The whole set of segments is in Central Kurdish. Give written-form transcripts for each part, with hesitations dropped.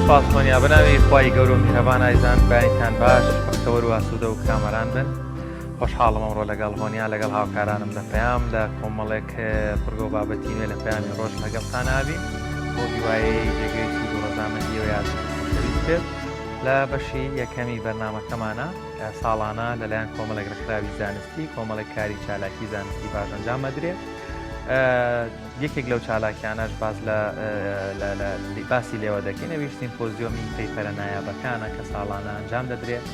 سپاسمانیا بناوی خوای گەورە و میهرەبان ئایزان بەیانتان باش بەختەوەر و ئاسوودە و کامەران بن. خۆشحاڵم ئەمڕۆ لەگەڵ هۆنیا لەگەڵ هاوکارانم لە پەیام لە کۆمەڵێک پڕگە و بابەتی نوێ لە پەیامی ڕۆژ لەگەڵتان ئابین بۆ دیوایەی جێگەی سوود و ڕەزامەندی و یادشەویست بێت لە بەشی یەکەمی بەرنامەکەمانە ساڵانە لەلایەن کۆمەڵێک ڕێکخراوی زانستی کۆمەڵێک کاری چالاکی زانستی باش ئەنجام ئەدرێت. یەکێک لەو چالاکیانەش باز لە باسی لێوە دەکەین ئەویش سیمپۆزیۆمی پەیپەرە نایابەکانە کە ساڵانە ئەنجام دەدرێت.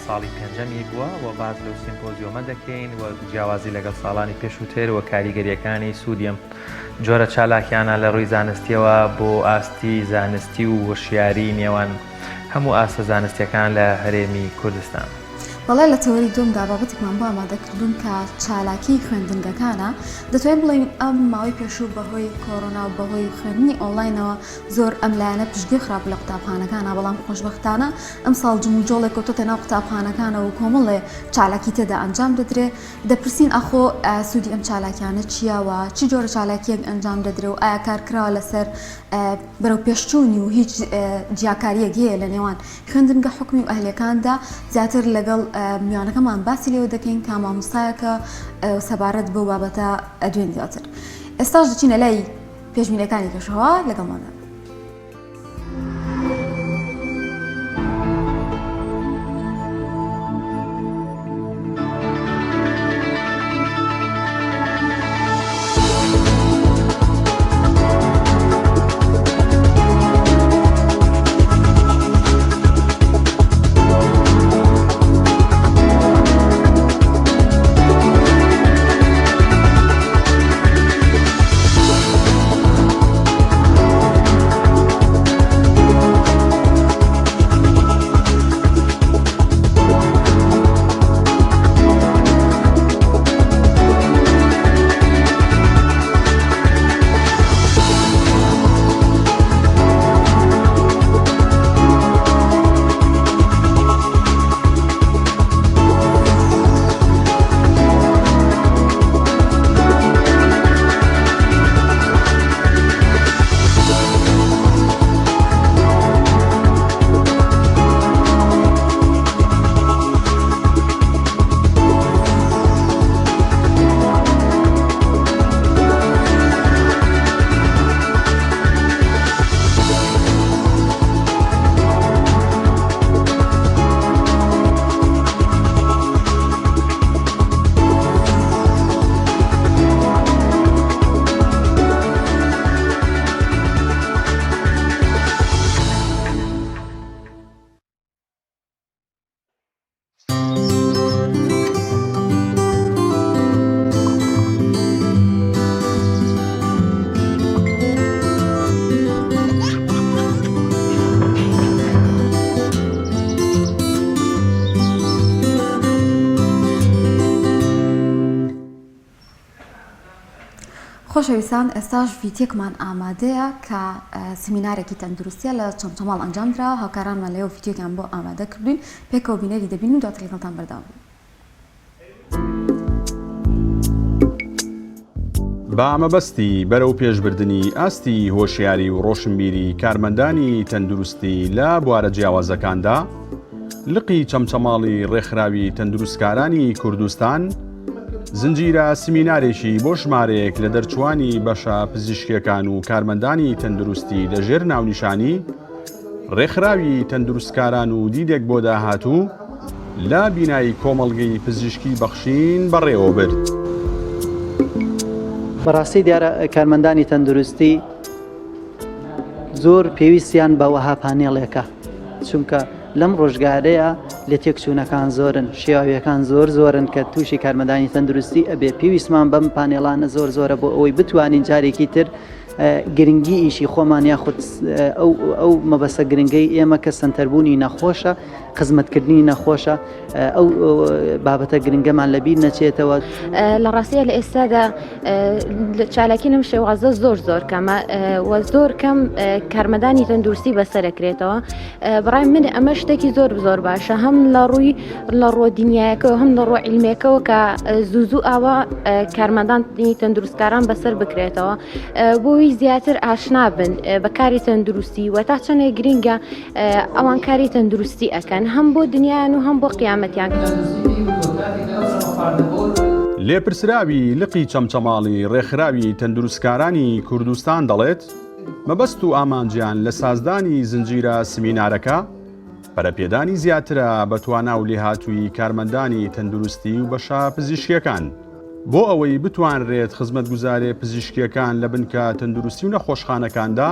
ساڵی پێنجەمی بووە و باز لەو سیمپۆزیۆمە دەکەین و جیاوازی لەگەڵ ساڵانی پێشووتر و کاریگەریەکانی سوودیم جۆرە چالاکیانە لە ڕووی زانستیەوە بۆ ئاستی زانستی و وشیاری نێوان هەموو ئاستە زانستیەکان لە هەرێمی کوردستان. بەڵای لە تەوەری دومدا بابەتێکمان بۆ ئامادەکردوون کە چالاکی خوێندنگەکانە دەتوانین بڵێن ئەم ماوەی پێشوو بەهۆی کۆڕۆنا و بەهۆی خوێندنی ئۆنلاینەوە زۆر ئەم لایەنە پشتگوێ خراپ لە قوتابخانەکانە، بەڵام خۆشبەختانە ئەم ساڵ جموجۆڵێک کەوتۆتە ناو قوتابخانەکانە و کۆمەڵێ چالاکی تێدا ئەنجام دەدرێت. دەپرسین ئەخۆ سوودی ئەم چالاکیانە چیاوە، چی جۆرە چالاکیەک ئەنجام دەدرێت و ئایا کارکراوە لەسەر بەرەو پێشچوونی و هیچ جیاکاریەک هەیە لە نێوان خوێندنگە حکمی و ئەهلەکاندا. زیاتر لەگەڵ میوانەکەمان باسی لێوە دەکەین کە مامۆستایەکە سەبارەت بۆ بابەتە ئەدوێن زیاتر. ئێستاش دەچینە لای پێشبینەکانی کەشەوە لەگەڵمانە. خۆشەویستان، ئێستاش ڤیدیۆکمان ئامادەیە کە سمینارێکی تەندروستیە لە چەمچەماڵ ئەنجامدرا. هاوکارانمان لەوە ڤیدیۆکیان بۆ ئامادە کردوین، پێکەوە بینەری دەبین و دواتر لەگەڵتان بەردەوام بین. بە ئامەبەستی بەرەو پێشبردننی ئاستی هۆشیاری و ڕۆشنبیری کارمەندانی تەندروستی لە بوارە جیاوازەکاندا، لقی چەمچەماڵی ڕێکخراوی تەندروستکارانی کوردستان زنجیرە سمینارێکی بۆ ژمارەیەک لە دەرچوانی بەشە پزیشکیەکان و کارمەندانی تەندروستی لەژێر ناونیشانی ڕێکخراوی تەندروستکاران و دیدێک بۆ داهاتوو لە بینایی کۆمەڵگەی پزیشکی بەخشین بەڕێوە برد. بەڕاستی دیارە کارمەندانی تەندروستی زۆر پێویستیان بەوەها پانێڵێکە، چونکە لەم ڕۆژگارەیە لە تێکچوونەکان زۆرن، شێواویەکان زۆرن کە تووشی کارمەندانی تەندروستی ئەبێ. پێویستمان بەم پانێڵانە زۆرە بۆ ئەوەی بتوانین جارێکی تر گرنگی ئیشی خۆمان یاخود ئەو مەبەستە گرنگەی ئێمە کە سنتەربوونی نەخۆشە خزمەتکردنی نەخۆشە ئەو بابەتە گرنگەمان لەبیر نەچێتەوە. لە ڕاستیە لە ئێستادا چالاکی نەم شێوازە زۆر کەمە و زۆر کەم کارمەدانی تەندروستی بەسەرەکرێتەوە. بەڕای من ئەمە شتێکی زۆر باشە، هەم لە ڕۆ دنیایەکەەوە هەم لە ڕۆ عیلمێکەوە کە زوو ئاوا کارمەدانی تەندروستکاران بەسەر بکرێتەوە بۆی زیاتر ئاشنا بن بە کاری تەندروستی و تا چەندێ گرینگە ئەوان کاری تەندروستی ئەکەن هەم بۆ دنیایان و هەم بۆ قیامەتیان. لێپرسراوی لقی چەمچەماڵی ڕێکخراوی تەندروستکارانی کوردستان دەڵێت مەبەست و ئامانجیان لە سازدانی زنجیرە سمینارەکە پەرەپێدانی زیاترە بە توانا و لێهاتووی کارمەندانی تەندروستی و بەشە پزیشکیەکان بۆ ئەوەی بتوانرێت خزمەتگوزارێ پزیشکیەکان لە بنکە تەندروستی و نەخۆشخانەکاندا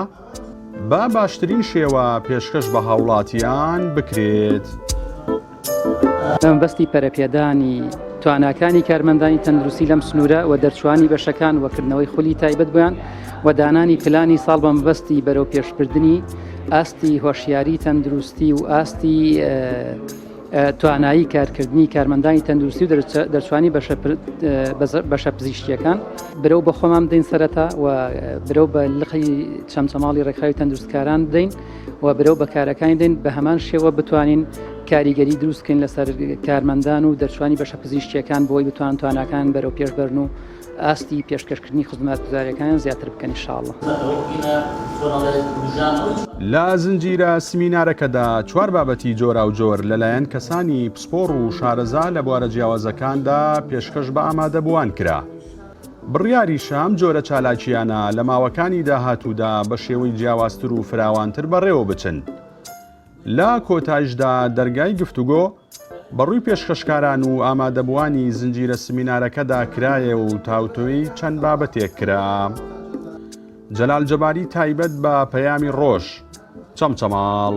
با باشترین شێوە پێشکەش بە هاوڵاتیان بکرێت. بەستی پەرەپێدانی تواناکانی کارمەندانی تەندروستی لەم سنوورە و دەرچوانی بەشەکان وەکردنەوەی خولی تایبەت بوویان و دانانی پلانی ساڵ بە مەبەستی بەرەو پێشبردننی ئاستی هۆشیاری تەندروستی و ئاستی توانایی کارکردنی کارمەندانی تەندروستی و دەرچوانی بەشە پزیشکیەکان برەو بە خۆمان بدەین سەرەتا و برەو بە لقی چەمچەماڵی ڕێکخراوی تەندروستکاران بدەین و برەو بە کارەکانی دەین بە هەمان شێوە بتوانین کاریگەری دروستکەین لەسەر کارمەندان و دەرچوانی بەشە پزیشکیەکان بۆی بتوان تواناکان بەرەو پێشبەرن و ئاستی پێشکەشکردنی خزمەتگوزاریەکان زیاتر بکەن ئینشاءڵڵە. لە زنجیرە سمینارەکەدا چوار بابەتی جۆرا و جۆر لەلایەن کەسانی پسپۆڕ و شارەزا لە بوارە جیاوازەکاندا پێشکەش بە ئامادەبووان کرا. بڕیاری شام جۆرە چالاکیانە لە ماوەکانی داهاتوودا بە شێوەی جیاوازتر و فراوانتر بەڕێوە بچن. لە کۆتایشدا دەرگای گفتوگۆ بەڕووی پێشکەشکاران و ئامادەبوانی زنجیرە سمینارەکەدا کرایە و تاوتۆی چەند بابەتێک کرا. جەلال جەباری تایبەت بە پەیامی ڕۆژ چەمچەماڵ.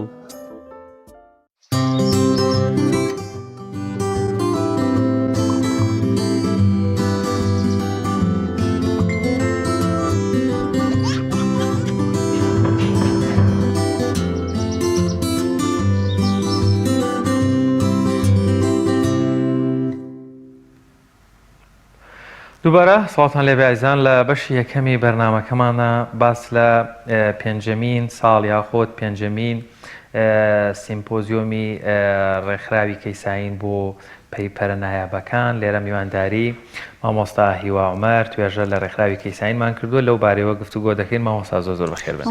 دووبارە سڵاتان لێ بەعزیزان لە بەشی یەکەمی بەرنامەکەمانە باس لە پێنجەمین ساڵ یاخۆت پێنجەمین سیمپۆزیۆمی ڕێکخراوی کەیساین بۆ پەیپەرە نایابەکان لێرە میوانداری مامۆستا هیوا عومەر توێژە لە ڕێکخراوی کەیساینمان کردووە لەو بارەوە گفتوگۆ دەکەین. مامۆستا زۆر بەخێر بن.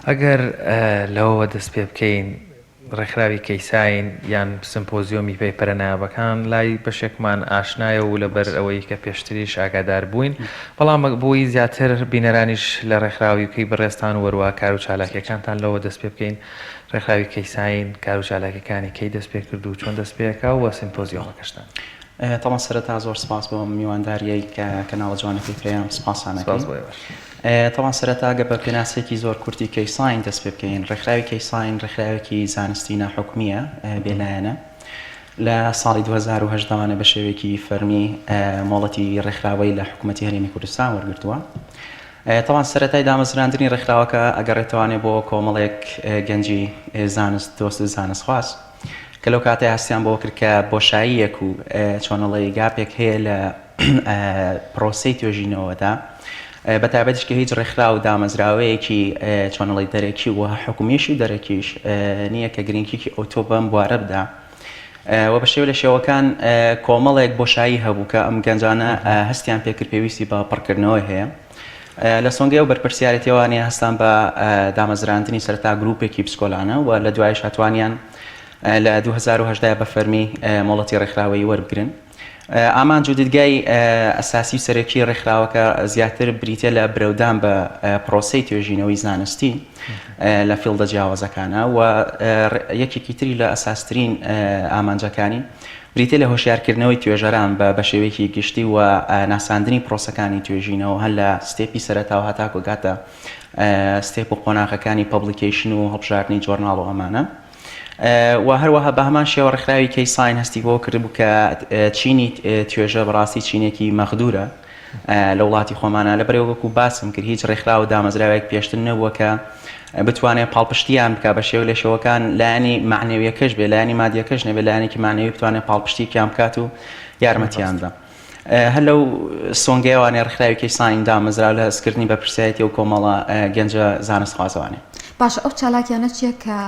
ئەگەر لەوە دەست پێ بکەین ڕێکخراوی کەیساین یان سمپۆزیۆمی پەیپەرە نایابەکان لای بەشێکمان ئاشنایە و لەبەر ئەوەی کە پێشتریش ئاگادار بووین، بەڵام بۆی زیاتر بینەرانیش لە ڕێکخراویکەی بەڕێستان وەروە کار و چالاکیەکانتان لەوە دەست پێ بکەین ڕێکخراوی کەیساین کار و چالاکیەکانی کەی دەست پێ کرد و چۆن دەست پێکا و سیمپۆزیۆمەکەشتان. تەڵان سەرەتا زۆر سپاس بۆ میوانداریەی کە کەناڵە جوانەکەی پێیان سپاسانەکەین. تەڵان سەرەتا گە بە پێناسێکی زۆر کورتی کەیساین دەست پێ بکەین. ڕێکخراوی کەیساین ڕێکخراوێکی زانستی ناحکومیە بێلایەنە لە ساڵی 2010 بە شێوەیەکی فەرمی مۆڵەتی ڕێکخراوەی لە حکوومەتی هەرێمی کوردستان وەرگرتووە. تەڵان سەرەتای دامەزراندنی ڕێکخراوەکە ئەگەڕێتوانێت بۆ کۆمەڵێک گەنجی زانست دۆست زانست خواست کە لەو کاتێ هەستیان بۆ کرد کە بۆشاییەک و چۆنەڵی گاپێک هەیە لە پرۆسەی توێژینەوەدا بەتابەتش کە هیچ ڕێکخرا و دامەزراوەیەکی چۆنەڵی دەرەکی و حکومیشی دەرەکیش نییە کە گرنگیکی ئۆتۆ بەم بوارە بدا و بە شێوە لە شێوەکان کۆمەڵێک بۆشایی هەبوو کە ئەم گەنجانە هەستیان پێکرد پێویستی بە پڕکردنەوەی هەیە. لە سۆنگەی و بەرپرسیارەتیەوانی هەستان بە دامەزراندنی سەرتا گروپێکی پسکۆلانە و لە دوای شاتوانیان لە 2010 بە فەرمی مۆڵەتی ڕێکخراوەی وەربگرن. ئامان جوددگای ئەساسی سەرەکی ڕێکخراوەکە زیاتر بریتە لە برەودان بە پرۆسەی توێژینەوەی زانستی لە فیلدە جیاوازەکانە و یەکێکی تری لە ئەساسترین ئامانجەکانی بریتە لە هۆشیارکردنەوەی توێژەران بە شێوەیەکی گشتی و ناساندنی پرۆسەکانی توێژینەوە هەر لە ستێپی سەرەتاوە هەتاکو گاتە ستێپ و قۆناغەکانی پەبلیکیشن و هەڵبژاردننی جۆرناڵ و ئەمانە. و هەروەها بە هەمان شێوە ڕێکخراوی کەیساین هەستی بۆ کردبوو کە چینی توێژە بەڕاستی چینێکی مەخدورە لە وڵاتی خۆمانە لە بەرەوەکو باسم کرد هیچ ڕێکخرا و دامەزراوێک پێشتر نەبووە کە بتوانێت پاڵپشتیان بکە بە شێوە لە شەوەکان لایانی معنەویەکەش بێ لایانی مادیەکەش نەبێ لایەنێکی معنەوی بتوانێت پاڵپشتیان بکات و یارمەتیان بدە. هەر لەو سۆنگەیەوانێ ڕێکخراوی کەیساین دامەزرا لە هەستکردنی بە پرسیایەتی و کۆمەڵە گەنجە زانست خوازەوانێ. باشە ئەو چالاکیانە چییە کە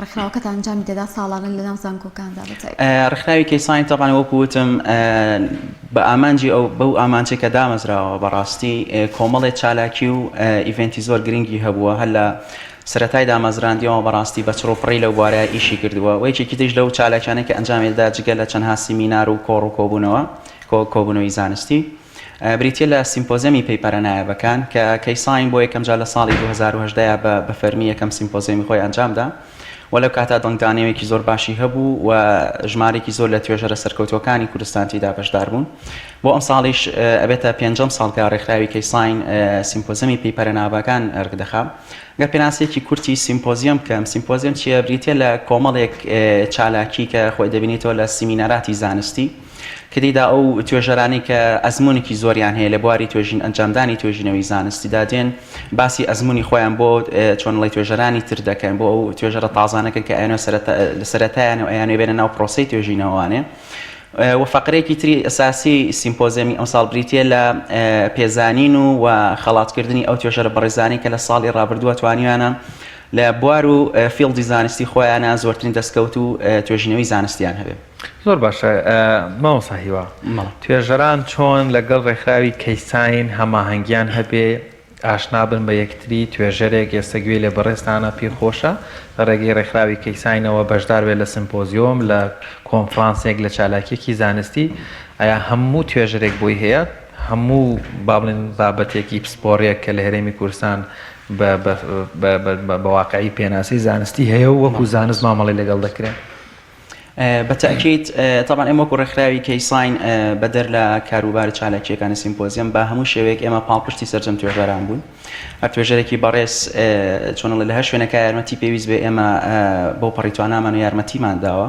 ڕێکخراوەکەت ئەنجامی دەدا ساڵانە لەناو زانکۆکاندا بەتایبەت؟ ڕێکخراوی کەیساین تەبان وەکو وتم بە ئامانجی ئەو بەو ئامانجێک کە دامەزراوە بەڕاستی کۆمەڵێک چالاکی و ئیڤنتی زۆر گرنگی هەبووە هەر لە سەرەتای دامەزراندیەوە بەڕاستی بە چڕۆپڕی لەو بوارەیە ئیشی کردووە و یەکێکی دیش لەو چالاکیانە کە ئەنجامێدا جگە لە چەندها سیمینار و کۆڕ و کۆبوونەوەی زانستی بریتە لە سیمپۆزیەمی پەیپەرەنایەکان کە کەیساین بۆ یەکەم جار لە ساڵی 2010 بە فەرمی یەکەم سیمپۆزیەمی خۆی ئەنجامدا و لەو کاتا دڵنگدانەوەیەکی زۆر باشی هەبوو و ژمارێکی زۆر لە توێژەرە سەرکەوتوەکانی کوردستان تێدا بەشدار بوون. بۆ ئەم ساڵیش ئەبێتە پێنجەم ساڵکە ڕێکخراوی کەیساین سیمپۆزیەمی پەیپەرەناوەکان ئەرگدەخا. گەر پێناسێکی کورتی سیمپۆزیەم کەم سیمپۆزیەم چیە بریتە لە کۆمەڵێک چالاکی کە خۆی دەبینێتەوە لە سیمیناراتی زانستی کە دیدا ئەو توێژەرانی کە ئەزمونێکی زۆریان هەیە لە بواری توێژین ئەنجامدانی توێژینەوەی زانستیدا دێن باسی ئەزمموی خۆیان بۆ چۆنڵی توێژەرانی تر دەکەن بۆ ئەو توێژەرە تازانەکە کە ئەیانە لە سەرەتایان و ئەیانێ بێنە ناو پرۆسی توێژینەوەوانێ. و فقرێکی تری ئەساسی سیمپۆزیەمی ئەم ساڵ بریتە لە پێزانین و خەڵاتکردنی ئەو توێژەرە بەڕێزانی کە لە ساڵی ڕابردووە توانیوانە لە بوار و فیڵدی زانستی خۆیانە زۆرترین دەستکەوت و توێژینەوەی زانستیان هەبێ. زۆر باشە مامۆساهیوە توێژەران چۆن لەگەڵ ڕێکخراوی کەیساین هەماهەنگیان هەبێ ئاشنابن بە یەکتری توێژەرێک ئێستەگوێ لێ بەڕێستانە پێخۆشە لە ڕێگەی ڕێکخراوی کەیساینەوە بەشدار بێت لە سیمپۆزیۆم لە کۆنفرانسێک لە چالاکیەکی زانستی ئایا هەموو توێژەرێک بۆی هەیە هەموو بابڵین بابەتێکی پسپۆڕێک کە لە هەرێمی کوردستان بە واقعی پێناسی زانستی هەیە و وەکو زانست مامەڵی لەگەڵ دەکرێت؟ بەتەکیید طبعا ئێمە وەکو ڕێکخراوی کەیساین بەدەر لە کاروباری چالاکیەکانی سیمپۆزیەم بە هەموو شێوەیەک ئێمە پاڵپشتی سەرجەم توێژەران بوون. هەر توێژەرێکی بەڕێز چۆنڵێ لە هەر شوێنەکە یارمەتی پێویست بێ ئێمە بۆ پەڕیتوانامان و یارمەتیمان داوە.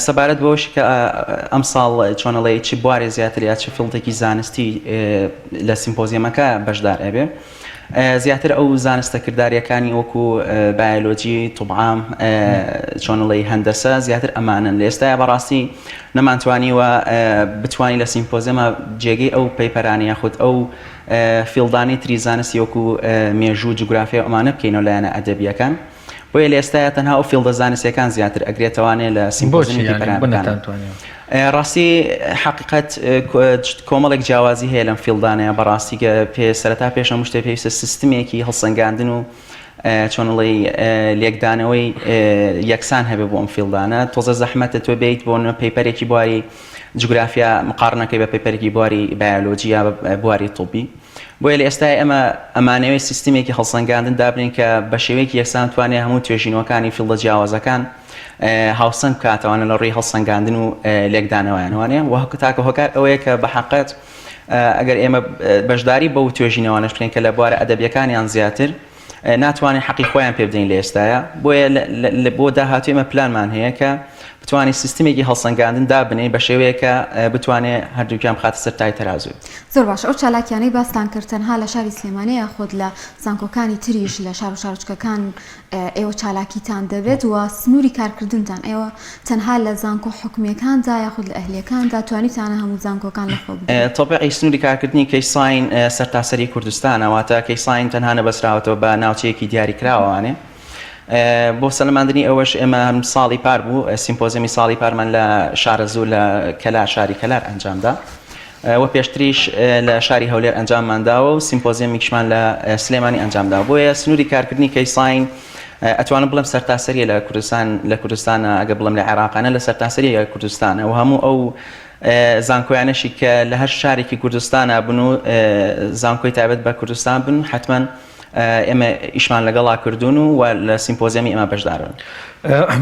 سەبارەت بەوەش کە ئەم ساڵ چۆنڵێ چی بوارێ زیاتر یا چ فیڵدێکی زانستی لە سیمپۆزیەمەکە بەشدار ئەبێ زیاتر ئەو زانستە کرداریەکانی وەکو بایۆلۆجی توبعام چۆنڵی هەندەسە زیاتر ئەمانن لە ئێستاە بەڕاستی نەمانتوانیوە بتوانانی لە سیمپۆزیەمە جێگەی ئەو پەیپەرانی یاخود ئەو فیڵدانی تری زانستی وەکو مێژوو جوگرافیا ئەمانە بکەینەوە لایەنە ئەدەبیەکان بۆیە لە ئێستاە تەنها ئەو فیڵدە زانستیەکان زیاتر ئەگرێتەوانێت لە سیمپۆزیەمی پەیپەرانەکان. ڕاستی حقیقت کۆمەڵێک جیاوازی هەیە لەم فیڵدانەیە بەڕاستی کە سەرەتا پێش هەموو شتێ پێویستە سیستمێکی هەڵسەنگاندن و چۆنڵی لێکدانەوەی یەکسان هەبێ بۆ ئەم فیڵدانە تۆزە زەحمەتە تۆ بیت بۆ پەیپەرێکی بواری جوگرافیا مقارنەکەی بە پەیپەرێکی بواری بایۆلۆجی یا بواری توبی بۆیە لە ئێستا ئەمە ئەمانەوەی سیستمێکی هەڵسەنگاندن دابنین کە بە شێوەیەکی یەکسان توانێت هەموو توێژینەوەکانی فیڵدە جیاوازەکان هاوسەنگ بکاتەوانە لە ڕێی هەڵسەنگاندن و لێکدانەوەیانوانێ و تاکە هۆکار ئەوەیە کە بە حەقیقەت ئەگەر ئێمە بەشداری بەو توێژینەوانش بکەین کە لە بوارە ئەدەبیەکانیان زیاتر ناتوانین حەقی خۆیان پێ بدەین لە ئێستاە بۆیە بۆ داهاتوو ئێمە پلانمان هەیە کە بتوانانی سیستمێکی هەڵسەنگاندن دابنێ بە شێوەیەکە بتوانێت هەردووکیان بخاتە سەر تای تەرازوی. زۆر باش ئەو چالاکیانەی باستان کرد تەنها لە شاری سلێمانە یاخود لە زانکۆکانی تریش لە شار و شارچکەکان ئێوە چالاکیتان دەبێت و سنووری کارکردنتان ئێوە تەنها لە زانکۆ حکومیەکاندا یاخود لە ئەهلیەکاندا توانیتانە هەموو زانکۆکان لەخۆ بدەن؟ تۆپیقی سنووری کارکردنی کەیساین سەرتاسەری کوردستانەوەتە کەیساین تەنها نەبەسراوەتەوە بە ناوچەیەکی دیاریکراوانێ. بۆ سەلماندنی ئەوەش ئێمە هەم ساڵی پار بوو سیمپۆزیەمی ساڵی پارمان لە شارە زوو لە کەلا شاری کەلار ئەنجامدا و پێشتریش لە شاری هەولێر ئەنجاممانداوە و سیمپۆزیەمیکشمان لە سلێمانی ئەنجامدا بۆیە سنووری کارکردنی کەیساین ئەتوانم بڵم سەرتاسەریە لە کوردستانە ئەگە بڵم لە عێراقانە لە سەرتاسەریە کوردستانە و هەموو ئەو زانکۆیانەشی کە لە هەر شارێکی کوردستانە بن و زانکۆی تایبەت بە کوردستان بن حتمما ئێمە ئیشمان لەگەڵا کردوون و لە سیمپۆزیەمی ئێمە بەشدارن.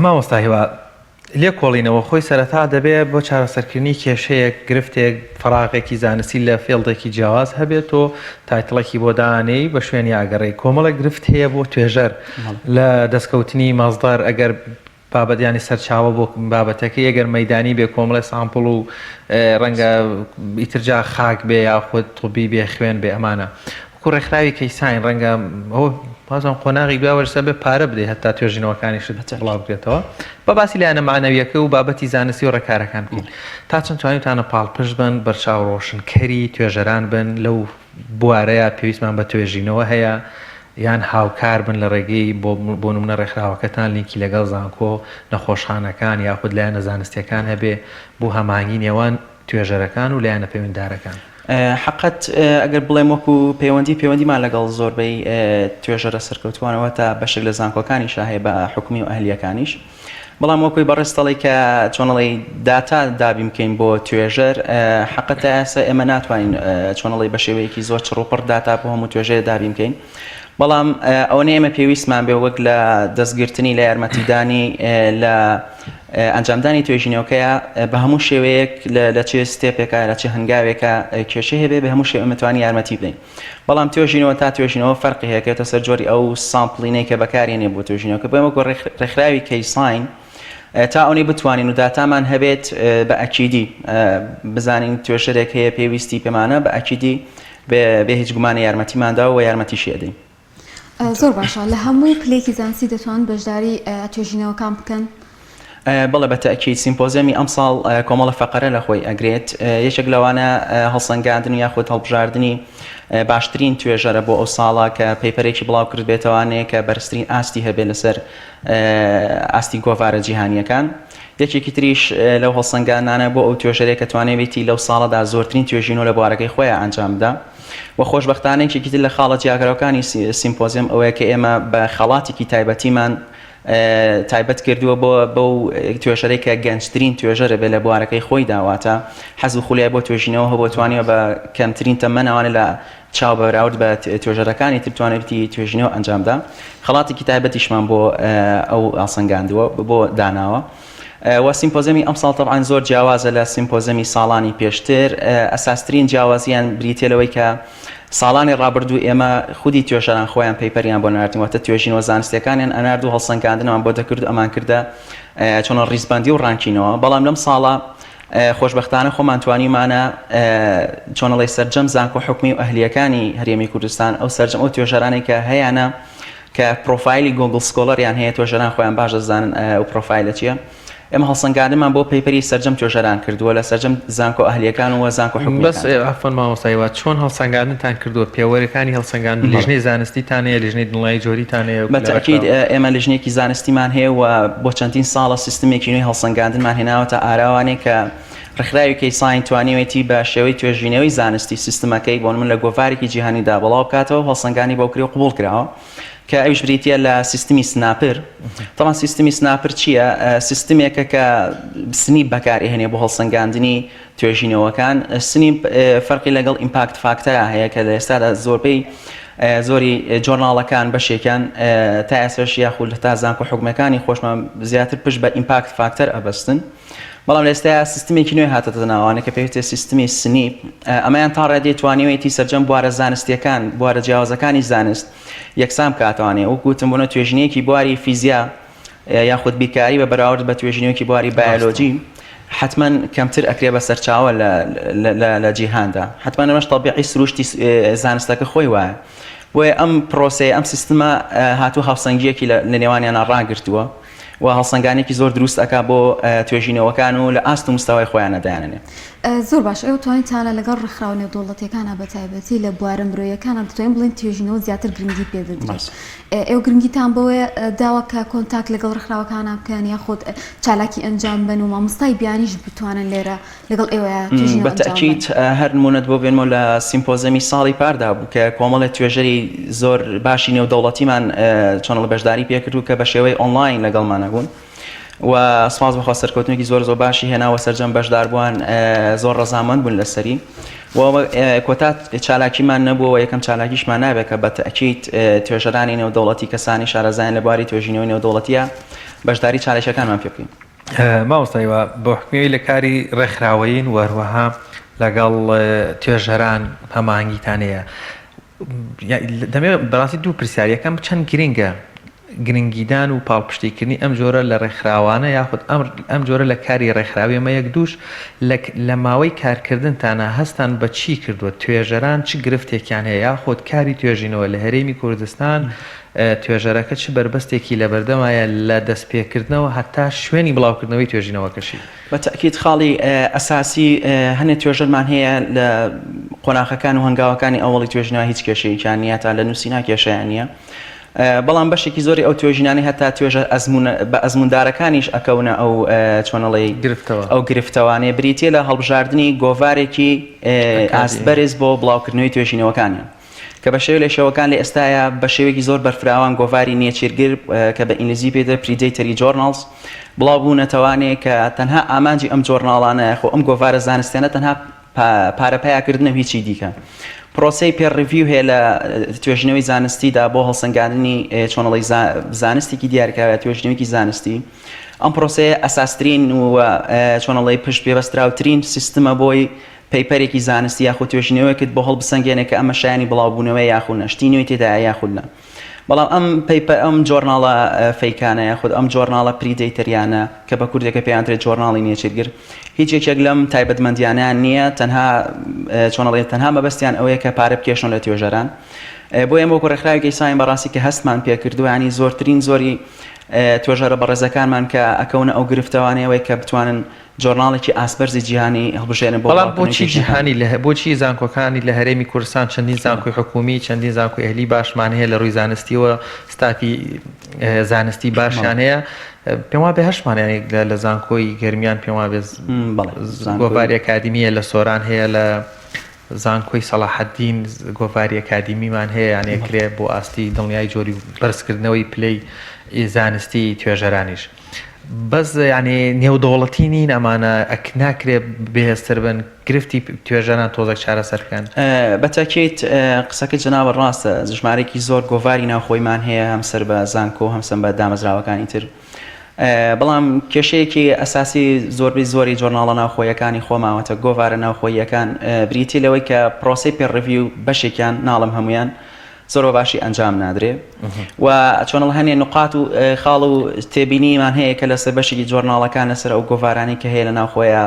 مامۆستاهیوە لێ کۆڵینەوە خۆی سەرەتا دەبێت بۆ چارەسەرکردنی کێشەیەک گرفتێک فراغێکی زانستی لە فێڵدێکی جیاواز هەبێت و تایتڵێکی بۆ دانەی بە شوێنی ئاگەڕێی کۆمەڵێک گرفت هەیە بۆ توێژەر لە دەستکەوتنی مازدار ئەگەر بابەتیانی سەرچاوە بۆ بابەتەکە ئەگەر مەدانی بێ کۆمەڵی سامپڵ و ڕەنگە ئیترجا خاک بێ یاخود توبی بێ خوێن بێ ئەمانە کو ڕێکخراوی کەیساین ڕەنگە ئەو بازم قۆناغی بیاوەرسە بێ پارە بدەیت هەتا توێژینەوەکانیشت بڵاو بکرێتەوە بە باسی لایەنە معنەویەکە و بابەتی زانستی و ڕێکارەکان بکەین تا چەند توانیتانە پاڵپشت بن بەرچاو ڕۆشنکەری توێژەران بن لەو بوارەیە پێویستمان بە توێژینەوە هەیە یان هاوکار بن لە ڕێگەی بۆ نمونە ڕێکخراوەکەتان لینکی لەگەڵ زانکۆ نەخۆشخانەکان یاخود لایەنە زانستیەکان هەبێ بۆ هەماهنگگی نێوان توێژەرەکان و لایەنە پەیوەنددارەکان. حقت ئەگەر بڵێم وەکو پەیوەندیمان لەگەڵ زۆربەی توێژەرە سەرکەوتوانەوە تا بەشێک لە زانکۆکانیش هەیە بە حکومی و ئەهلیەکانیش بەڵام وەکوی بەڕێستەڵی کە چۆنەڵی داتا دابی بکەین بۆ توێژەر حقەتە ئاسە ئێمە ناتوانین چۆنەڵی بە شێوەیەکی زۆر چڕوپڕ داتا بۆ هەموو توێژەیە دابی بکەین بەڵام ئەوە ئێمە پێویستمان بێ وەک لە دەستگرتنی لە یارمەتیدانی لە ئەنجامدانی توێژینەوەکەیە بە هەموو شێوەیەک لە چێ ستێپێکە لە چه هەنگاوێکە کێشە هەبێ بە هەموو شێوە متوانی یارمەتی بدەین بەڵام توێژینەوە تا توێژینەوە فەرقی هەیەکێتە سەر جۆری ئەو سامپڵینەی کە بەکارێنێ بۆ توێژینەوەکە بۆ ئەمە ڕێکخراوی کەیساین تا ئەوەی بتوانین و داتامان هەبێت بە ئەکیدی بزانین توێژەرێک هەیە پێویستی پێمانە بە ئەکیدی بێ هیچ گومانە یارمەتیماندا و یارمەتیشی ئەدەین. زۆر باشە لە هەمووی پلێکی زانستی دەتوان بەشداری توێژینەوەکان بکەن؟ بەڵێ بەتەکیید سیمپۆزیەمی ئەمساڵ کۆمەڵە فەقەرە لە خۆی ئەگرێت یەکێک لەوانە هەڵسەنگاندن یاخود هەڵبژاردننی باشترین توێژەرە بۆ ئەو ساڵە کە پەیپەرێکی بڵاو کرد بێتەوانەیە کە بەرزترین ئاستی هەبێت لەسەر ئاستی گۆڤارە جیهانیەکان یەکێکی تریش لەو هەڵسەنگاندانە بۆ ئەو توێژەرێک کە توانێتی لەو ساڵەدا زۆرترین توێژینەوە لە بوارەکەی خۆیان ئەنجامدا و خۆشبەختانەیەکی تر لە خاڵە جیاگرەوەکانی سیمپۆزیەم ئەوەیە کە ئێمە بە خەڵاتێکی تایبەتیمان تایبەت کردووە بۆ توێژەرەی کە گەنجترین توێژەرە بێ لە بوارەکەی خۆی داواتە حەز و خولیای بۆ توێژینەوە هەبوو توانیوە بە کەمترین تەمەنەوانە لە چاو بەراورد بە توێژەرەکانی تر توانێتی توێژینەوە ئەنجامدا خەڵاتێکی تایبەتیشمان بۆ ئەو ئاسەنگاندووە بۆ داناوە و سیمپۆزیەمی ئەمساڵ تەبعاً زۆر جیاوازە لە سیمپۆزیەمی ساڵانی پێشتر ئەساسترین جیاوازیان بریتێ لەوەی کە ساڵانی ڕابردوو ئێمە خودی توێژەران خۆیان پەیپەریان بۆ ناردنەوەتە توێژینەوە زانستیەکانیان ئەنارد و هەڵسەنگاندنەوەیان بۆ دەکرد ئەمان کردە چۆنە ڕیزبەندی و ڕانکینەوە بەڵام لەم ساڵە خۆشبەختانە خۆمان توانیمانە چۆنەڵی سەرجەم زانکۆ حکومی و ئەهلیەکانی هەرێمی کوردستان ئەو سەرجەم ئەو توێژەرانێک کە هەیەە کە پرۆفایلی گۆگڵ سکۆلەریان هەیە توێژەران خۆیان باش دەزانن ئەو پرۆفایلە چییە ئێمە هەڵسەنگاندنمان بۆ پەیپەری سەرجەم توێژەران کردووە لە سەرجەم زانکۆ ئەهلیەکان و زانکۆ حکومی بەس ئەفەن مامۆستایەوە چۆن هەڵسەنگاندنتان کردووە پێوەرەکانی هەڵسەنگاندن لیژنەی زانستیتان هەیە لیژنەی دڵنیایی جۆریتان هەیە بەتەکید ئێمە لیژنێکی زانستیمان هەیە و بۆ چەندین ساڵە سیستمێکی نوێی هەڵسەنگاندنمان هێناوەتە ئاراوانێک کە ڕێکخراوی کەیساین توانیوێتی بە شێوەی توێژینەوەی زانستی سیستمەکەی بۆ من لە گۆڤارێکی جیهانیدا بڵاو بکاتەوە هەڵسەنگانی بۆ کری و قبول کراوە کە ئەویش بریتە لە سیستمی سناپر تەمان سیستمی سناپر چییە؟ سیستمێکە کە سنیپ بەکارهێنێ بۆ هەڵسەنگاندنی توێژینەوەکان سنیپ فەرقی لەگەڵ ئیمپاکت فاکتەرە هەیە کە لە ئێستادا زۆری جۆرناڵەکان بەشێکان تا ئێسش یاخود لە تا زانکۆ حکومەکانی خۆشمان زیاتر پشت بە ئیمپاکت فاکتەر ئەبەستن بەڵام لە ئێستا سیستمێکی نوێ هاتەتە ناوانە کە پێویستە سیستمی سنیپ ئەمەیان تا ڕێدێ توانیوێتی سەرجەم بوارە زانستیەکان بوارە جیاوازەکانی زانست یەکسام کاتوانێ و گوتم بوونە توێژینەیەکی بواری فیزیا یاخود بیرکاری بە بەراورد بە توێژینەیەکی بواری بایۆلۆجی حتما کەمتر ئەکرێ بە سەرچاوە لە جیهاندا حتما ئەمەش تەبیعی سروشتی زانستەکە خۆی وایە بۆیە ئەم پرۆسەیە ئەم سیستمە هاتوو هاوسەنگیەکی لە نێوانیانە ڕاگرتووە و هەڵسەنگانێکی زۆر دروست ئەکا بۆ توێژینەوەکان و لە ئاست و مستەوای خۆیان نەدایانێ زۆر باش ئێوە توانیتانە لەگەڵ ڕێکخراو نێودەوڵەتیەکانە بە تایبەتی لە بوارە مرۆیەکانە دەتوانین بڵێن توێژینەوە زیاتر گرنگی پێدەدرێت ئێوە گرنگیتان بەوەیە داواکە کۆنتاک لەگەڵ ڕێکخراوەکانە بکەن یاخود چالاکی ئەنجام بن و مامۆستای بیانیش بتوانن لێرە لەگەڵ ئێوە توێژینەوە بەتەکید هەر نمونەت بۆ بێنمەوە لە سیمپۆزیەمی ساڵی پاردا بوو کە کۆمەڵە توێژەری زۆر باشی نێودەوڵەتیمان چۆنەڵ بەشداری پێکردو کە بە شێوەی ئۆنلاین لەگەڵمانە بوون و سپاس بەخوا سەرکەوتنێکی زۆر باشی هێناوە سەرجەم بەشداربووان زۆر ڕەزامەند بوون لەسەری و کۆتا چالاکیمان نەبووەوە یەکەم چالاکیشمان نابێت کە بەتەکید توێژەرانی نێودەوڵەتی کەسانی شارەزایان لە بواری توێژینەوەی نێودەوڵەتیە بەشداری چالشەکانمان پێ بکەین مامۆستایەوە بۆ حکومی لە کاری ڕێکخراوەیین وەروەها لەگەڵ توێژەران هەماهەنگیتان هەیە دەمێت بەڕاستی دوو پرسیاریەکەم چەند گرنگە گرنگیدان و پاڵپشتیکردنی ئەم جۆرە لە ڕێکخراوانە یاخود ئەم جۆرە لە کاری ڕێکخراوی ئەمە یەک دووش لە ماوەی کارکردنتانە هەستان بە چی کردووە توێژەران چ گرفتێکیان هەیە یاخود کاری توێژینەوە لە هەرێمی کوردستان توێژەرەکە چ بربەستێکی لە بەردەمایە لە دەستپێکردنەوە هەتا شوێنی بڵاوکردنەوەی توێژینەوەکەشی بە تاکید خاڵی ئەساسی هەنێ توێژەرمان هەیە لە قۆناغەکان و هەنگاوەکانی ئەوڵی توێژینەوە هیچ کێشەیەکیان نیە تا لە نووسینا کێشەیان نییە بەڵام بەشێکی زۆری ئەو توێژینانی هەتا توێژە بە ئەزموندارەکانیش ئەکەونە ئەو چۆنەڵی ئەو گرفتەوانێ بریتە لە هەڵبژاردننی گۆڤارێکی ئاستبەرز بۆ بڵاوکردنەوەی توێژینەوەکانیان کە بە شێوە لە شێوەکان لە ئێستاە بە شێوەیەکی زۆر بەرفراوان گۆڤاری نێچیرگر کە بە ئینگلیزی پێدە پریدەیتەری جۆرناڵز بڵاو بوونەتەوانێت کە تەنها ئامانجی ئەم جۆرناڵانە خۆ ئەم گۆڤارە زانستیانە تەنها پارەپایاکردنە هیچی دیکە پرۆسی پێڕڤیو هەیە لە توێژینەوەی زانستیدا بۆ هەڵسەنگاندنی چۆنەڵی زانستێکی دیارکراوە توێژینەوەیکی زانستی ئەم پرۆسەیە ئەساسترین و چۆنەڵی پشت پێبەستراوترین سیستمە بۆی پەیپەرێکی زانستی یاخود توێژینەوەیەکت بۆ هەڵبسەنگێنێ کە ئەمە شایانی بڵاوبوونەوەی یاخودە شتینەوەی تێدا یاخودە بەڵام ئەم جۆرناڵە فەیکانە یاخود ئەم جۆرناڵە پریدەیتەریانە کە بە کوردەکە پێیانترێت جۆرناڵی نێچیرگر هیچ یەکێک لەم تایبەتمەندیانیان نییە تەنها چۆنەڵێت تەنها مەبەستیان ئەوەیە کە پارە بکێشن لە توێژەران بۆ ئێمە وەکو ڕێکخراوی کەیساین بەڕاستی کە هەستمان پێکردو ینی زۆرترین زۆری توێژەرە بەڕێزەکانمان کە ئەکەونە ئەو گرفتەوانەوەی کە بتوانن جۆرناڵێکی ئاسبەرزی جیهانی هەڵبژێنن بەڵام بۆچی جیهانی بۆچی زانکۆکانی لە هەرێمی کوردستان چەندین زانکۆی حکومی چەندین زانکۆی ئەهلی باشمان هەیە لە ڕووی زانستیەوە ستافی زانستی باشیان هەیە پێم وابێ هەشتمانیان لە زانکۆی گەرمیان پێم وابێ گۆڤاری ئەکادیمیە لە سۆران هەیە لە زانکۆی سەلاحەدین گۆڤاری ئەکادیمیمان هەیە یانێکرێ بۆ ئاستی دڵنیای جۆری بەرزکردنەوەی پلەی زانستی توێژەرانیش بەس ینی نێودەوڵەتی نین ئەمانە ناکرێ بەهێزتر بن گرفتی توێژەران تۆزێک چارەسەرکەن بەتاکیت قسەکە جەنابە ڕاستە ژمارێکی زۆر گۆڤاری ناوخۆیمان هەیە هەمسەر بە زانکۆ هەمسەر بە دامەزراوەکانی تر بەڵام کێشەیەکی ئەساسی زۆربەی زۆری جۆرناڵە ناوخۆیەکانی خۆماوەتە گۆڤارە ناوخۆیەکان بریتی لەوەی کە پرۆسی پێڕڤیو بەشێکیان ناڵم هەمویان زۆر باشی ئەنجام نادرێ و چۆنڵ هەنێ نقاط و خاڵ و تێبینیمان هەیە کە لەسەر بەشێکی جۆرناڵەکان لەسەر ئەو گۆڤارانی کە هەیە لە ناوخۆیە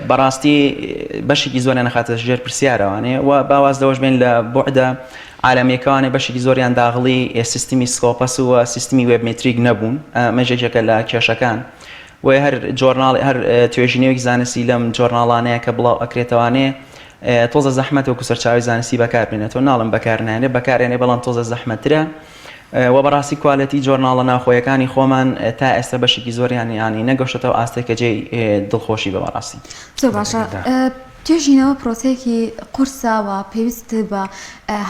بەڕاستی بەشێکی زۆریان نەخاتە ژێر پرسیارەوانێ و باواز دەوەش بێن لە بۆعدە عالەمیەکەوانێ بەشێکی زۆریان داغڵی سیستمی سکۆپەس و سیستمی وێبمێتریک نەبوون مەژێکێکە لە کێشەکان و هەر جۆرناڵ هەر توێژینەوەی زانستی لەم جۆرناڵانەیە کە بڵاو ئەکرێتەوانێ تۆزە زەحمەت وەکو سەرچاوی زانستی بەکاربێنێتەوە ناڵم بەکارنانێ بەکارێنێ بەڵام تۆزە زەحمەترە و بەڕاستی کوالەتی جۆرناڵە ناوخۆیەکانی خۆمان تا ئێستا بەشێکی زۆریان ینی نەگەشتەوە ئاستێکە جێی دڵخۆشی بە بەڕاستی زۆر باشە توێژینەوە پرۆسەیەکی قورساوە پێویست بە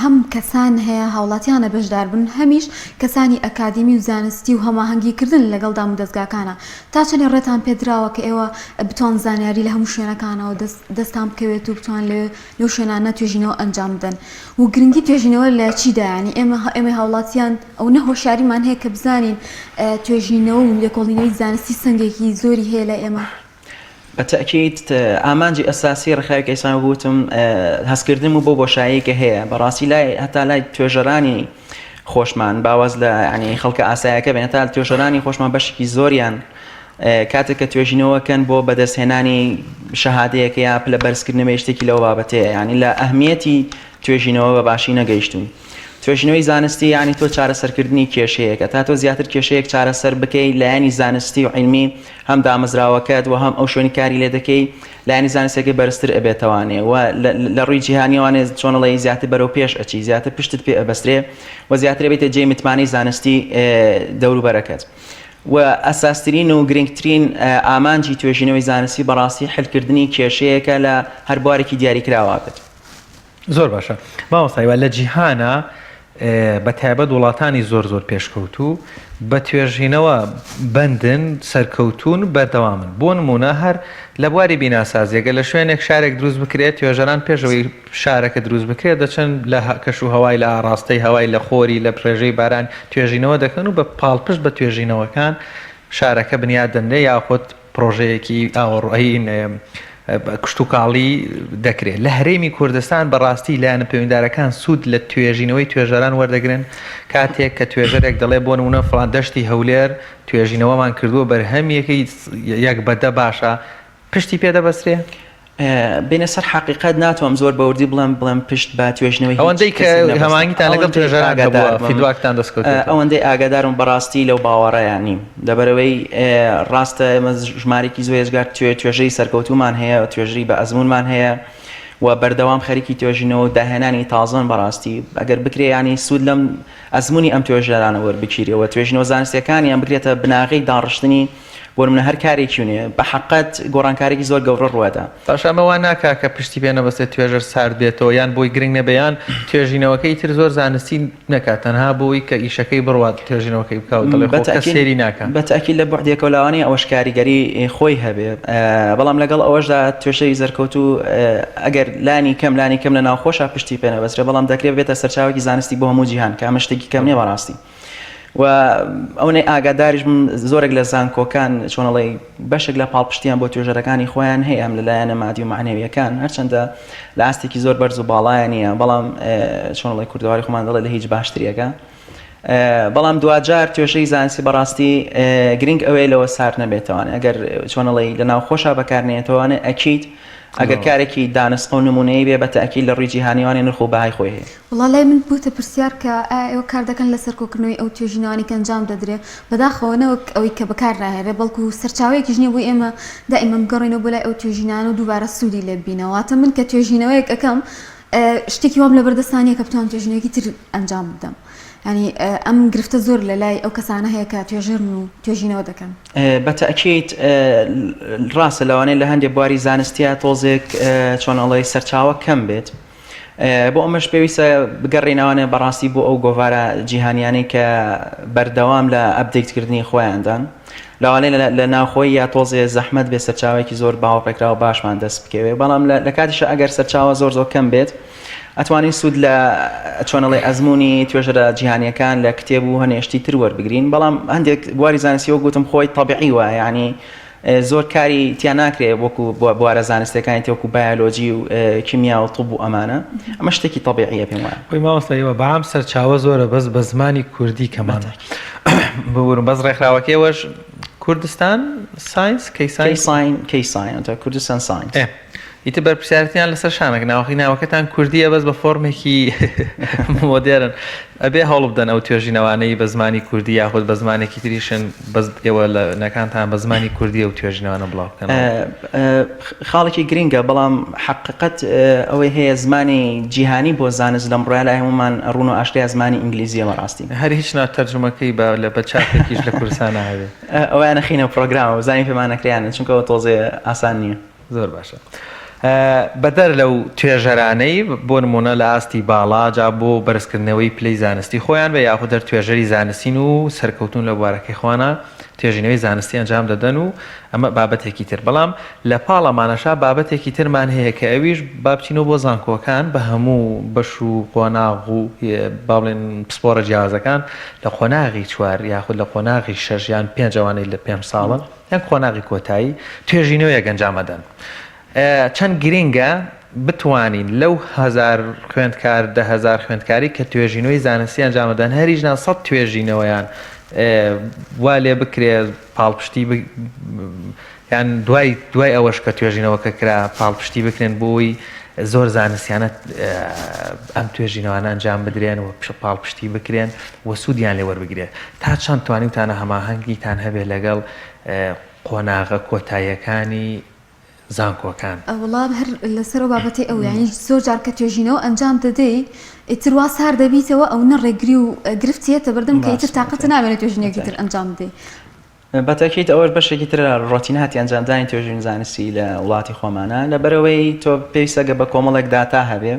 هەم کەسان هەیە هاوڵاتیانە بەشدار بن هەمیش کەسانی ئەکادیمی و زانستی و هەماهەنگیکردن لەگەڵ دام و دەستگاکانە تا چەندێ ڕێتان پێدراوە کە ئێوە بتوان زانیاری لە هەموو شوێنەکانەوە دەستان بکەوێت و بتوان لەو شوێنانە توێژینەوە ئەنجام بدەن و گرنگی توێژینەوە لە چیدا ینی ئێمە هاوڵاتیان ئەو نەهۆشیاریمان هەیە کە بزانین توێژینەوە و لێکۆڵینەوەی زانستی سنگێکی زۆری هەیە لە ئێمە بەتەکیت ئامانجی ئەساسی ڕێکخراوی کەیسان گوتم هەستکردن و بۆ بۆشاییکە هەیە بەڕاستی لای هەتا لای توێژەرانی خۆشمان باواز لە ینی خەڵکە ئاسایەکە بێن تا توێژەرانی خۆشمان بەشێکی زۆریان کاتێک کە توێژینەوەکەن بۆ بەدەستهێنانی شەهادەیەکە یا پلە بەرزکردنەوەی شتێکی لەو بابەتەیە ینی لە ئەهمیەتی توێژینەوە بە باشی نەگەیشتون توێژینەوەی زانستی ینی تۆ چارەسەرکردنی کێشەیەکە تا تۆ زیاتر کێشەیەک چارەسەر بکەی لایەنی زانستی و عیلمی هەم دامەزراوەکەت و هەم ئەو شوێنی کاری لێ دەکەی لایەنی زانستێکی بەرزتر ئەبێتەوانێ و لە ڕووی جیهانیوانێ چۆنەڵی زیاتر بەرەو پێش ئەچی زیاتر پشتت پێ ئەبەسترێ و زیاتر بێتە جێی متمانەی زانستی دەوروبەرەکەت و ئەساسترین و گرنگترین ئامانجی توێژینەوەی زانستی بەڕاستی حلکردنی کێشەیەکە لە هەر بوارێکی دیاریکراوە بێت زۆر باشە مامۆستایوە لە جیهانە بە تایبەت وڵاتانی زۆر پێشکەوتوو بە توێژینەوە بەندن سەرکەوتون بەردەوامن بۆ نمونە هەر لە بواری بیناسازیەکە لە شوێنێک شارێک دروست بکرێت توێژەران پێشەوەی شارەکە دروست بکرێت دەچەن لە کەش و هەوای لە ئاڕاستەی هەوای لە خۆری لە پرێژەی باران توێژینەوە دەکەن و بە پاڵپشت بە توێژینەوەکان شارەکە بنیاد دەنێ یاخود پرۆژەیەکی ئاوەڕۆیی کشت و کاڵی دەکرێت لە هەرێمی کوردستان بەڕاستی لایەنە پەیوەنددارەکان سوود لە توێژینەوەی توێژەران وەردەگرن کاتێک کە توێژەرێک دەڵێ بۆ نمونە فڵان دەشتی هەولێر توێژینەوەمان کردووە بەرهەمیەکەی یەک بەدە باشە پشتی پێدەبەسرێ بینە سەر حقیقت ناتوانم زۆر بەوردی بڵێم پشت با توێژنەوەی ئەوەندەی کە هەمانگیتان لەگەڵ توێژەران فیدباکتان دەستکەوت ئەوەندەی ئاگادارم بەڕاستی لەو باوەڕەیان نیم لەبەرەوەی ڕاستە ئێمە ژمارێکی زۆر ێزگار توێژەی سەرکەوتومان هەیە توێژەی بە ئەزمونمان هەیە و بەردەوام خەریکی توێژینەوە و داهێنانی تازان بەڕاستی ئەگەر بکرێ ینی سوود لەم ئەزمموی ئەم توێژەرانە وەربگیرەوە توێژینەوە زانستیەکانیان بکرێتە بناغی داڕشتنی بۆ منە هەر کارێکیونێ بە حقت گۆڕانکارێکی زۆر گەورە ڕوەدا باشەمەوە ناکا کە پشتی پێ نەبەستێت توێژەر سارد بێتەوە یان بۆی گرنگ نەبیان توێژینەوەکەی تر زۆر زانستی نەکات تەنها بۆی کە ئیشەکەی بڕوات توێژینەوەکەی بکەوت سێری ناکە بەتەکی لە بەعدێکە لەوانی ئەوەش کاریگەری خۆی هەبێ بەڵام لەگەڵ ئەوەشدا توێژەی زەرکەوت و ئەگەر لانی کەم لە ناوخۆشە پشتی پێ نەبەسترێ بەڵام دەکرێت بێتە سەرچاوێکی زانستی بۆ هەموو جیهان کە ئەمە شتێکی کەم نیە بەڕاستی و ئەوەی ئاگاداریش زۆرێک لە زانکۆکان چۆنەڵی بەشێک لە پاڵپشتیان بۆ توێژەرەکانی خۆیان هەیە ئەم لەلایەنە مادی و معنەویەکان هەرچەندە لە ئاستێکی زۆر بەرز و باڵایە نییە بەڵام چۆنەڵی کوردەواری خۆمان دەڵێ لە هیچ باشتریەکە بەڵام دوجار توێژەی زانستی بەڕاستی گرنگ ئەوەیە لەوە سار نەبێتەوەوانێ ئەگەر چۆنەڵی لە ناو خۆشە بەکارنێتەوەوانێ ئەکییت ئەگەر کارێکی دانست ئەو نمونەیە بێ بە تەکی لە ڕیجی هانیوانی نرخ و بەهای خۆی هەیە وڵا لای من بووتە پرسیار کە ئێوە کار دەکەن لە سەرکۆکردنەوەی ئەو توێژینەوانی کە ئەنجام دەدرێت بەداخەوەنەوە ئەوەی کە بەکار ڕاهێرێ بەڵکو سەرچاوەیەکیش نییە بۆی ئێمە دائیمە بگەڕێنەوە بۆ لای ئەو توێژینانە و دووبارە سوودی لێ ببینەوەواتە من کە توێژینەوەیەک ئەەکەم شتێکی وام لە بەردەستانیە کە بتوانم توێژینەوەیەکی تر ئەنجام بدەم ینی ئەم گرفتە زۆر لە لای ئەو کەسانە هەیە کە توێژێرن و توێژینەوە دەکەن بەتەکییت ڕاستە لەوانەیە لە هەندێک بواری زانستیە تۆزێک چۆنەڵی سەرچاوە کەم بێت بۆ ئەمەش پێویستە بگەڕێنەوەنێ بەڕاستی بۆ ئەو گۆڤارە جیهانیانی کە بەردەوام لە ئەپدەیتکردنی خۆیاندان لەوانەیە لە ناوخۆی یا تۆزێ زەحمەت بێ سەرچاوێکی زۆر باوەڕێکراوە باشمان دەست بکەوێ بەڵام لە کاتیشە ئەگەر سەرچاوە زۆر کەم بێت ئەتوانین سوود لە چۆنەڵی ئەزمموی توێژەرە جیهانیەکان لە کتێب و هەنێشتی تر وەربگرین بەڵام هەندێک بواری زانستیەوە گوتم خۆی تەبیعی وایە ینی زۆر کاری تیا ناکرێت وەکو بوارە زانستیەکانی تێوەکو بایۆلۆجی و کیمیا و طب و ئەمانە ئەمە شتێکی تەبیعیە پێم وایە خۆی مامۆستایەوە بەعام سەرچاوە زۆرە بەس بە زمانی کوردی کەمانە ببورم بەس ڕێکخراوەکەیەوەش کوردستان ساینس کەیساین کوردستان ساینس ئیتر بەرپرسیارەتیان لەسەر شانێک ناوەخی ناوەکەتان کوردیە بەس بە فۆرمێکی مۆدێرن ئەبێ هەوڵ بدەن ئەو توێژینەوانەی بە زمانی کوردی یاخود بە زمانێکی تریشن بەس ئێوە لە نەکانتان بە زمانی کوردی و توێژینەوانە بڵاو بکەن خاڵێکی گرینگە بەڵام حقیقت ئەوەی هەیە زمانی جیهانی بۆ زانست لەم ڕۆیە لای هەمومان ڕوون و ئاشتیا زمانی ئینگلیزیە ڕاستی هەر هیچ ناتەرجمەکەی لە بە چاپێکیش لە کوردستان هەبێ ئەویان نەخینە پرۆگرام و زانی پێمان نەکریانە چونکەوە تۆزێ ئاسان نییە زۆر باشە بەدەر لەو توێژەرانەی بۆ نمونە لە ئاستی باڵا جا بۆ بەرزکردنەوەی پلەی زانستی خۆیان بە یاخود دەر توێژەری زانستین و سەرکەوتون لە بوارەکەی خوانە توێژینەوەی زانستی ئەنجام دەدەن و ئەمە بابەتێکی تر بەڵام لە پاڵەمانەشا بابەتێکی ترمان هەیە کە ئەویش بابچینەوە بۆ زانکۆکان بە هەموو بەش و قۆناغ و با بڵێن پسپۆرە جیاوازەکان لە قۆناغی چوار یاخود لە قۆناغی شەژ یان پێنج ئەوانەی لە 5 ساڵن یان قۆناغی کۆتایی توێژینەوەیەک ئەنجام دەدەن چەند گرینگە بتوانین لەو 1000 خوێندکار 10,000 خوێندکاری کە توێژینەوەی زانستی ئەنجامەدەن هەریژنان 100 توێژینەوەیان وا لێ بکرێت پاڵپشتی یان دوای ئەوەش کە توێژینەوەکە کرا پاڵپشتی بکرێن بۆی زۆر زانستیانە ئەم توێژینەوانە ئەنجام بدرێن و پاڵپشتی بکرێن و سوودیان لێ وەربگرێت تا چەند توانیتانە هەماهەنگیتان هەبێت لەگەڵ قۆناغە کۆتاییەکانی زانکۆکان وڵام هەر لەسەر بابەتی ئەو یانی زۆر جار کە توێژینەوە ئەنجام دەدەی ئیتر وا سار دەبیتەوە ئەو نەڕێگری و گرفتێتە بەردەم کە ئیتر تااقەت نابێت توێژینێکی تر ئەنجام بدەی بەتەکییت ئەوەش بەشێکی تر ڕۆتیناتی ئەنجامدانی توێژین زانستی لە وڵاتی خۆمانە لەبەرەوەی تۆ پێویستەگە بە کۆمەڵێک داتا هەبێ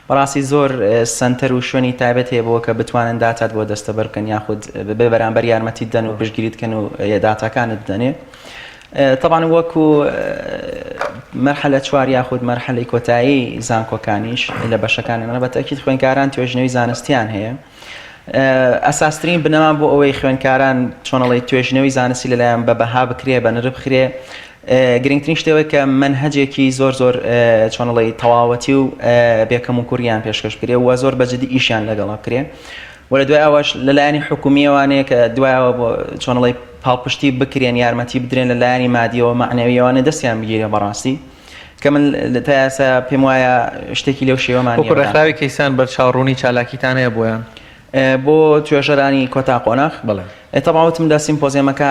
بەڕاستی زۆر سنتەر و شوێنی تایبەت هەیە بۆ کە بتوانن داتات بۆ دەستەبەر بکەن یاخود بێ بەرامبەر یارمەتی دەن و پشتگیریت کەن و داتاکانت بدەنێ طبعا وەکو مەرحلە چوار یاخود مەرحلەی کۆتایی زانکۆکانیش لە بەشەکانی منە بەتەکیید خوێندکاران توێژینەوەی زانستیان هەیە ئەساسترین بنەمان بۆ ئەوەی خوێندکاران چۆنەڵی توێژینەوەی زانستی لەلایەن بە بەها بکرێ بە نرخ بخرێ گرنگترین شتێوەی کە منهەجێکی زۆر چۆنڵی تەواوەتی و بێکەم و کوڕیان پێشکەش کرێ و زۆر بەجددی ئیشیان لەگەڵا کرێ وە لە دوای ئەوەش لەلایەنی حکومیەوانەیە کە دوایەوە بۆ چۆنڵی پاڵپشتی بکرێن یارمەتی بدرێن لەلایەنی مادیەوە معنەویەوانە دەستیان بگیرێ بەڕاستی کە من تا ئێستا پێم وایە شتێکی لەو شێوەمان ڕێکخراوی کەیسان بەر چاوڕوونی چالاکیتانەیە بۆیان بۆ توێژەرانی کۆتا قۆناغ تەواوتم دا سیمپۆزیەمەکە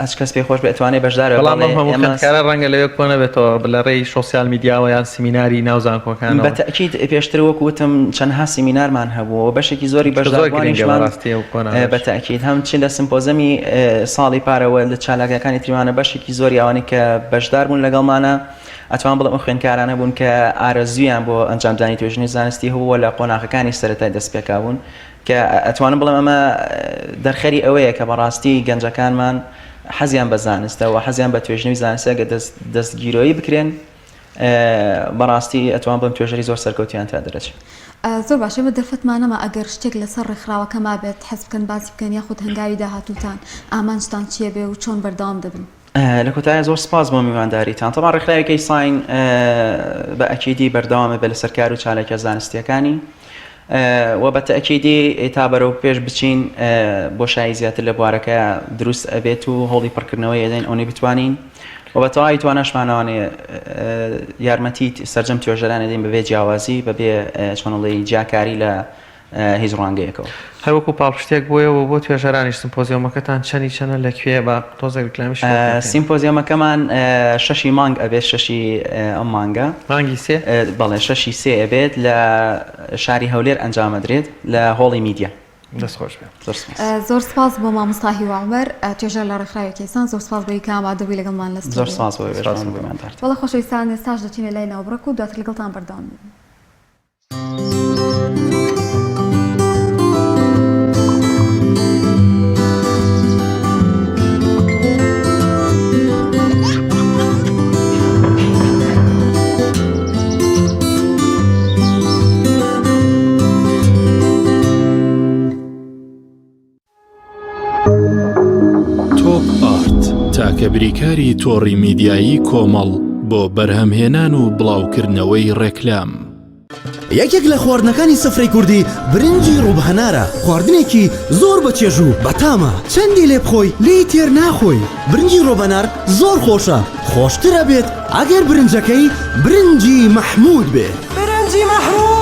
هەچ کەس پێی خۆش بێتوانێ بەشدار هەمووکارە ڕەنگە لەوێ کۆنە بێتەوە لە ڕێی سۆسیال میدیاوە یان سیمیناری ناوزان کۆکان بەتەکید پێشتر وەکوتم چەندها سیمینارمان هەبوو بەشێکی زۆری بەشداریشمان بەتەکید هەم چ لە سیمپۆزەمی ساڵی پارەوە لە چالاکیەکانی تریوانە بەشێکی زۆری ئەوانەی کە بەشدار بوون لەگەڵمانە ئەتوان بڵێم خوێندکارانە بوون کە ئارەزویان بۆ ئەنجامدانی توێژنی زانستی هەبووە لە قۆناغەکانی سەرەتای دەست پێکا بوون کە ئەتوانم بڵێم ئەمە دەرخەری ئەوەیە کە بەڕاستی گەنجەکانمان حەزیان بە زانستەوە حەزیان بە توێژنەوەی زانستە کە دەستگیرۆیی بکرێن بەڕاستی ئەتوان بڵێم توێژەری زۆر سەرکەوتیان تا دەرەچێت زۆر باشە بە دەفتمانەمە ئەگەر شتێک لەسەر ڕێکخراوەکە ما بێت حەز بکەن باسی بکەن یاخود هەنگاوی داهاتووتان ئامانجتان چیە بێ و چۆن بەردەوام دەبن لە کۆتایە زۆر سپاس بۆ میوانداریتان تەمان ڕێکخراوی کەیساین بە ئەکیدی بەردەوامە بە لەسەر کار و چالاکیە زانستیەکانی و بە تەکیدی تا بەرەو پێش بچین بۆ شای زیاتر لە بوارەکە دروست ئەبێت و هەوڵی پڕکردنەوەی ئەدەین ئەوەی بتوانین و بە تەواوی توانەشمانەوانێ یارمەتی سەرجەم توێژەران ئەدەین بەبێ جیاوازی بەبێ چۆنڵی جیاکاری لە هیچ ڕوانگەیەکەوە هەروەکو پاڵپشتێک بۆیەوە بۆ توێژەرانی سیمپۆزیۆمەکەتان چەند لەکوێ بە تۆزێک ریکلامیش سیمپۆزیۆمەکەمان 6 مانگ ئەبێت 6 ئەم مانگە مانگی سێ بەڵێ 6 سێ ئەبێت لە شاری هەولێر ئەنجامەدرێت لە هۆڵی میدیا دەستخۆش بێت زۆر سپاس بۆ مامۆستا هیواڵمەر توێژەر لە ڕێکخراوی کەیسان زۆر سپاس بۆی کە ئامادەبووی لەگەڵمان لە زۆر سپاس وەڵا خۆشەویستان ئێستاش دەچینە لای ناوبڕک و دواتر لەگەڵتان بەردەوام بین تاکە بریکاری تۆڕی میدیایی کۆمەڵ بۆ بەرهەمهێنان و بڵاوکردنەوەی ڕێکلام یەکێک لە خواردنەکانی سفرەی کوردی برنجی ڕووبهەنارە خواردنێکی زۆر بەچێژ و بەتامە چەندی لێ بخۆی لی تێر ناخۆی برنجی ڕۆبەنار زۆر خۆشە خۆشترە بێت ئەگەر برنجەکەی برنجی مەحموود بێت برنجی مەحموود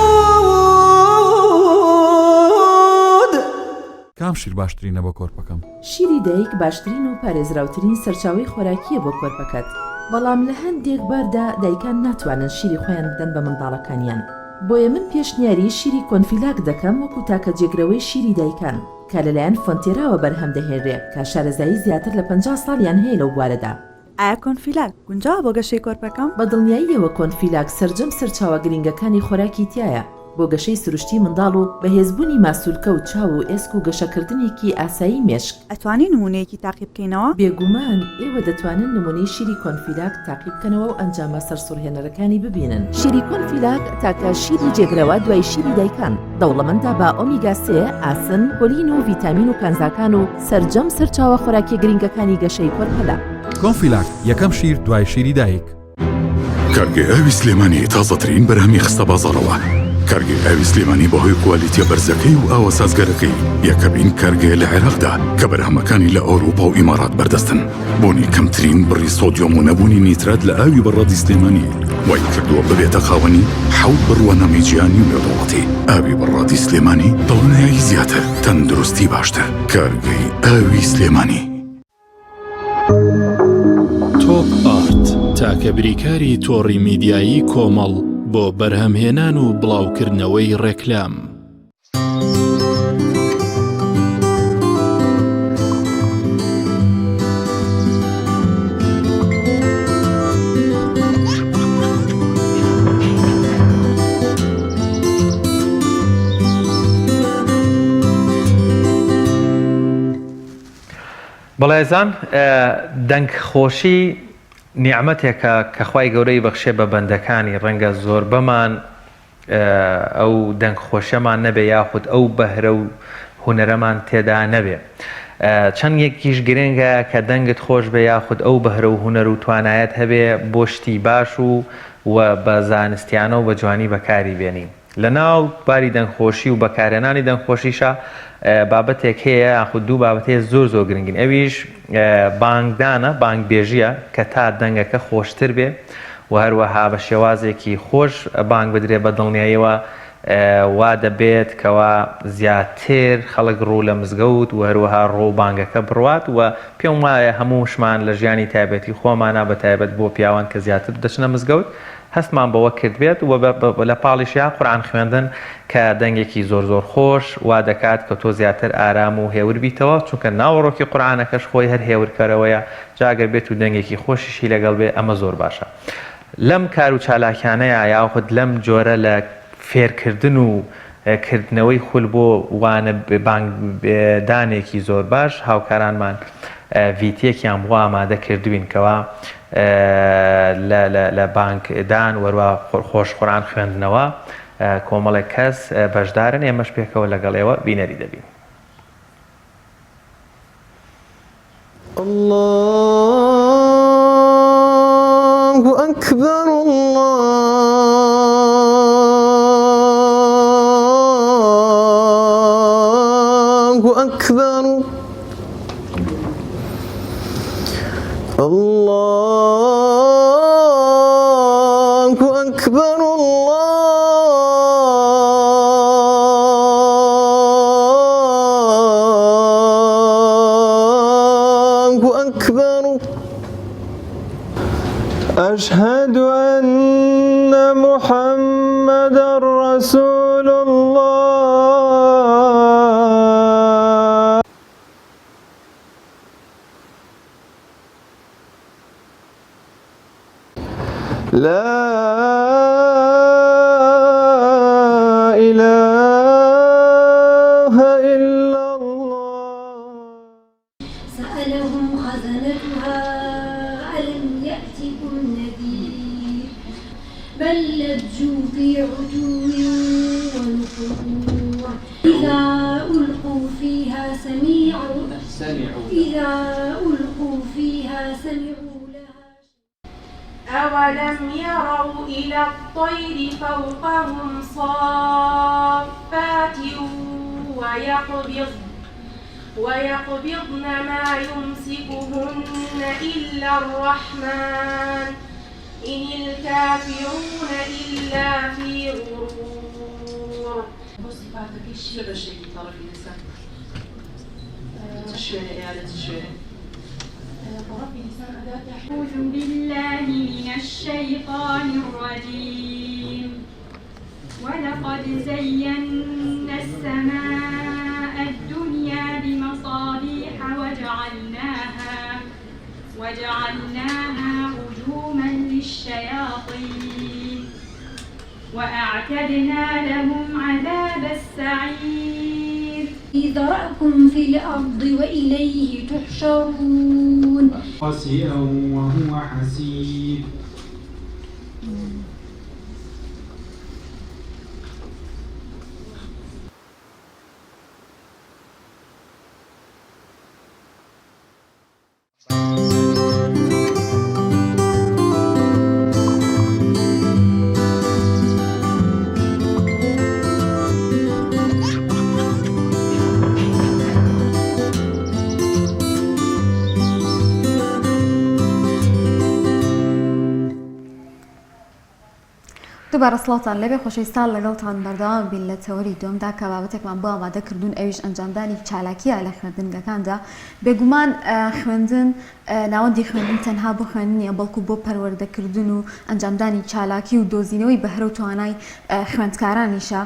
کام شیر باشترینە بۆ کۆرپەکەم شیری دایک باشترین و پارێزراوترین سەرچاوی خۆراکیە بۆ کۆرپەکەت بەڵام لە هەندێک باردا دایکان ناتوانن شیری خۆیان بدەن بە منداڵەکانیان بۆیە من پێشنیاری شیری کۆنفیلاک دەکەم وەکو تاکە جێگرەوەی شیری دایکان کە لەلایەن فۆنتێراوە بەرهەم دەهێنرێ کە شارەزایی زیاتر لە 50 ساڵیان هەیە لەو بوارەدا ئایا کۆنفیلاک گونجاوە بۆ گەشەی کۆرپەکەم بە دڵنیاییەوە کۆنفیلاک سەرجەم سەرچاوە گرنگەکانی خۆراکی تایە بۆ گەشەی سروشتی منداڵ و بەهێزبوونی ماسوولکە و چاو و ئێسک و گەشەکردنێکی ئاسایی مێشک ئەتوانی نمونەیەکی تاقی بکەینەوە بێگومان ئێوە دەتوانن نمونەی شیری کۆنفیلاک تاقی بکەنەوە و ئەنجامە سەرسوڕهێنەرەکانی ببینن شیری کۆنفیلاک تاکە شیری جێگرەوە دوای شیری دایکان دەوڵەمەندە بە ئۆمیگا 3 ئاسن پۆلین و ڤیتامین و کانزاکان و سەرجەم سەرچاوە خۆراکی گرنگەکانی گەشەی کۆرپەلا کۆنفیلاک یەکەم شیر دوای شیری دایک کارگێ ئاوی سلێمانی تازەترین بەرهەمی خستە بازاڕەوە کارگێ ئاوی سلێمانی بەهۆی کوالیتیە بەرزەکەی و ئاوە سازگەرەکەی یەکەمین کارگێ لە عێراقدا کە بەرهەمەکانی لە ئەوروپا و ئیمارات بەردەستن بۆنی کەمترین بڕی سۆدیۆم و نەبوونی نیترات لە ئاوی بەڕادی سلێمانی وای کردووە ببێتە خاوەنی حەوت بڕوانەمی گیانی و نێودەوڵەتی ئاوی بەڕادی سلێمانی دڵنیایی زیاتر تەندروستی باشتر کارگەی ئاوی سلێمانی تۆپ ئارت تاکە بریکاری تۆڕی میدیایی کۆمەڵ بۆ بەرهەمهێنان و بڵاوکردنەوەی ڕێکلام بەڵێزان دەنگخۆشی نیعمەتێکە کە خوای گەورەی بەخشێ بە بەندەکانی ڕەنگە زۆر بەمان ئەو دەنگخۆشەمان نەبێ یاخود ئەو بەهرە و هونەرەمان تێدا نەبێ چەند یەکیش گرنگە کە دەنگت خۆش بێ یاخود ئەو بەهرە و هوەر و توانایەت هەبێ بۆ شتی باش و بە زانستیانە و بە جوانی بەکاری بێنی. لە ناو باری دەنگخۆشی و بەکارهێنانی دەنگخۆشیشە بابەتێک هەیە یاخود دوو بابەتەیە زۆر گرنگین. ئەویش بانگدانە، بانگبێژیە کە تا دەنگەکە خۆشتر بێ و هەروەها بە شێوازێکی خۆش بانگ بدرێ بە دڵنیاییەوە وا دەبێت کەوا زیاتر خەڵک ڕوو لە مزگەوت و هەروەها ڕۆ بانگەکە بڕوات و پێم وایە هەمووشمان لە ژیانی تایبەتی خۆمانە بە تایبەت بۆ پیاوان کە زیاتر دەچنە مزگەوت هەستمان بەوە کرد بێت و لە پاڵیشیا قورئان خوێندن کە دەنگێکی زۆر خۆش وا دەکات کە تۆ زیاتر ئارام و هێور بیتەوە چونکە ناوەڕۆکی قورئانەکەش خۆی هەر هێورکەرەوەیە جاگەر بێت و دەنگێکی خۆشیشی لەگەڵ بێ ئەمە زۆر باشە. لەم کار و چالاکیانەیە یاخود لەم جۆرە لە فێرکردن و کردنەوەی خول بۆ وانە بانگدانێکی زۆر باش هاوکارانمان ڤیتیەکیان بۆ ئامادە کردوین کەوا لە بانکدان وەروە خۆش قورئان خوێندنەوە کۆمەڵێک کەس بەشدارن ئێمەش پێکەوە لەگەڵ ئێوە بینەری دەبین. الله أكبر الله أكبر الله أكبر الله أكبر أشهد أن محمدًا رسول الله. لا إله إلا الله. سألهم خزنتها ألم يأتكم نذير بل لجوا في عتو ونفور إذا ألقوا فيها سمعوا لها أولم يروا إلى الطير فوقهم صافات ويقبضن ما يمسكهن إلا الرحمن إن الكافرون إلا في غرور. صفاتك الشيء شيء طرف الإنسان تشويه إعادة تشويه طرف الإنسان أداة. أعوذ بالله من الشيطان الرجيم. ولقد زينا السماء الدنيا بمصابيح وجعلناها رجوما للشياطين وأعتدنا لهم عذاب السعير. ذرأكم في الأرض وإليه تحشرون. قاسئا وهو حسيب. دووبارە سڵاتان لەبێ خۆشەویستان لەگەڵتان بەردەوام بین لە تەوەری دووەمدا کە بابەتێکمان بۆ ئامادەکردوون ئەویش ئەنجامدانی چالاکیە لە خوێندنگەکاندا. بێگومان خوێندن ناوەندی خوێندن تەنها بۆ خوێندنیە بەڵکو بۆ پەروەردەکردن و ئەنجامدانی چالاکی و دۆزینەوەی بەهرە و توانای خوێندکارانیشە.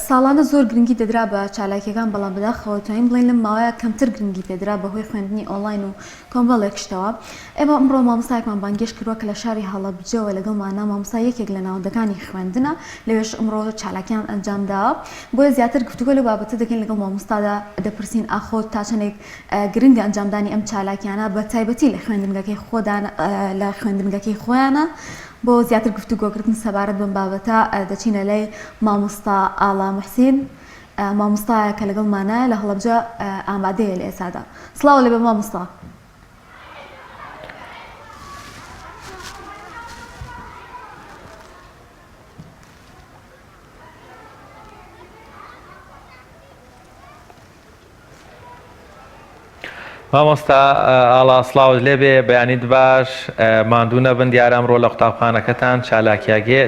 ساڵانە زۆر گرنگی دەدرا بە چالاکیەکان بەڵام بەداخەوە توانین بڵێن لەم ماوەیە کەمتر گرنگی پێدرا بەهۆی خوێندنی ئۆنلاین و کۆمەڵێک شتەوە. ئێمە ئەمڕۆ مامۆستایەکمان بانگێش کردووە کە لە شاری هەڵەبجەوە لەگەڵمانە مامۆستا یەکێک لە ناوەندەکانی خوێندنە لەوێش ئەمڕۆ چالاکیان ئەنجامداوە. بۆیە زیاتر گفتوگۆ لە بابەتە دەکەین لەگەڵ مامۆستادا دەپرسین ئاخۆ تا چەندێک گرنگە ئەنجامدانی ئەم چالاکیانە بە تایبەتی لە خوێندنگەکەی خۆیانە. بۆ زیاتر گفتوگۆکردن سەبارەت بەم بابەتە دەچینە لای مامۆستا ئاڵا موحسین مامۆستایە کە لەگەڵمانە لە هەڵەبجە ئامادەیە لە ئێسادا. سڵاو لەبێ مامۆستا. مامۆستا ئاڵا سڵاوت لێبێ بەیانیت باش ماندوو نەبن دیارە ئەمڕۆ لە قوتابخانەکەتان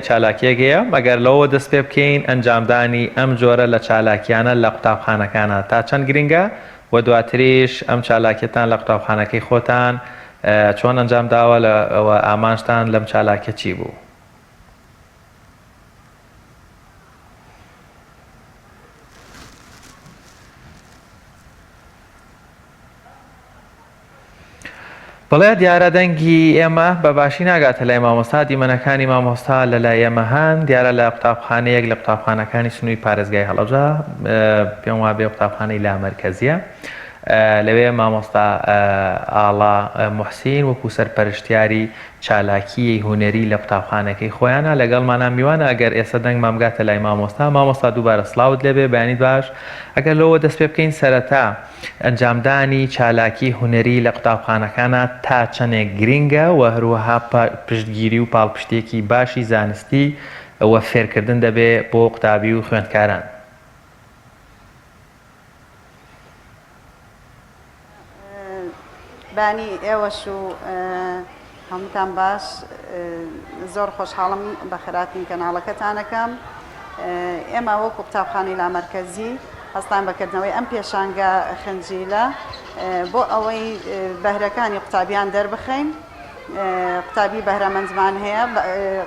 چالاکیەگەیە مەگەر لەوە دەست پێ بکەین ئەنجامدانی ئەم جۆرە لە چالاکیانە لە قوتابخانەکانە تا چەند گرنگە و دواتریش ئەم چالاکیتان لە قوتابخانەکەی خۆتان چۆن ئەنجام داوە ئەوە ئامانجتان لەم چالاکیە چی بوو؟ بڵێ دیارە دەنگی ئێمە بەباشی ناگاتە لای مامۆستا دیمەنەکانی مامۆستا لە لای ئێمە هەن دیارە لە قوتابخانەیەک لە قوتابخانەکانی سنووی پارێزگای هەڵەبجە پێم وابێ قوتابخانەی لا مەرکەزیە لەوێ مامۆستا ئاڵا موحسین وەکو سەرپەرشتیاری چالاکی هونەری لە قوتابخانەکەی خۆیانە لەگەڵمانە میوانە ئەگەر ئێستا دەنگ مامگاتە لای مامۆستا دووبارە سڵاوت لێبێ بەیانیت باش ئەگەر لەوە دەست پێ بکەین سەرەتا ئەنجامدانی چالاکی هونەری لە قوتابخانەکانە تا چەندێک گرنگە و هەروەها پشتگیری و پاڵپشتێکی باشی زانستی ئەوە فێرکردن دەبێ بۆ قوتابی و خوێندکاران. بانی ئێوەش و هەمووتان باش زۆر خۆشحاڵم بە خراپی کەناڵەکەتانەکەم. ئێمە وەکو قوتابخانەی لا مەرکەزی هەستان بەکردنەوەی ئەم پێشانگە خنجیلە بۆ ئەوەی بەهرەکانی قوتابیان دەربخەین. قوتابی بەهرەمەندمان هەیە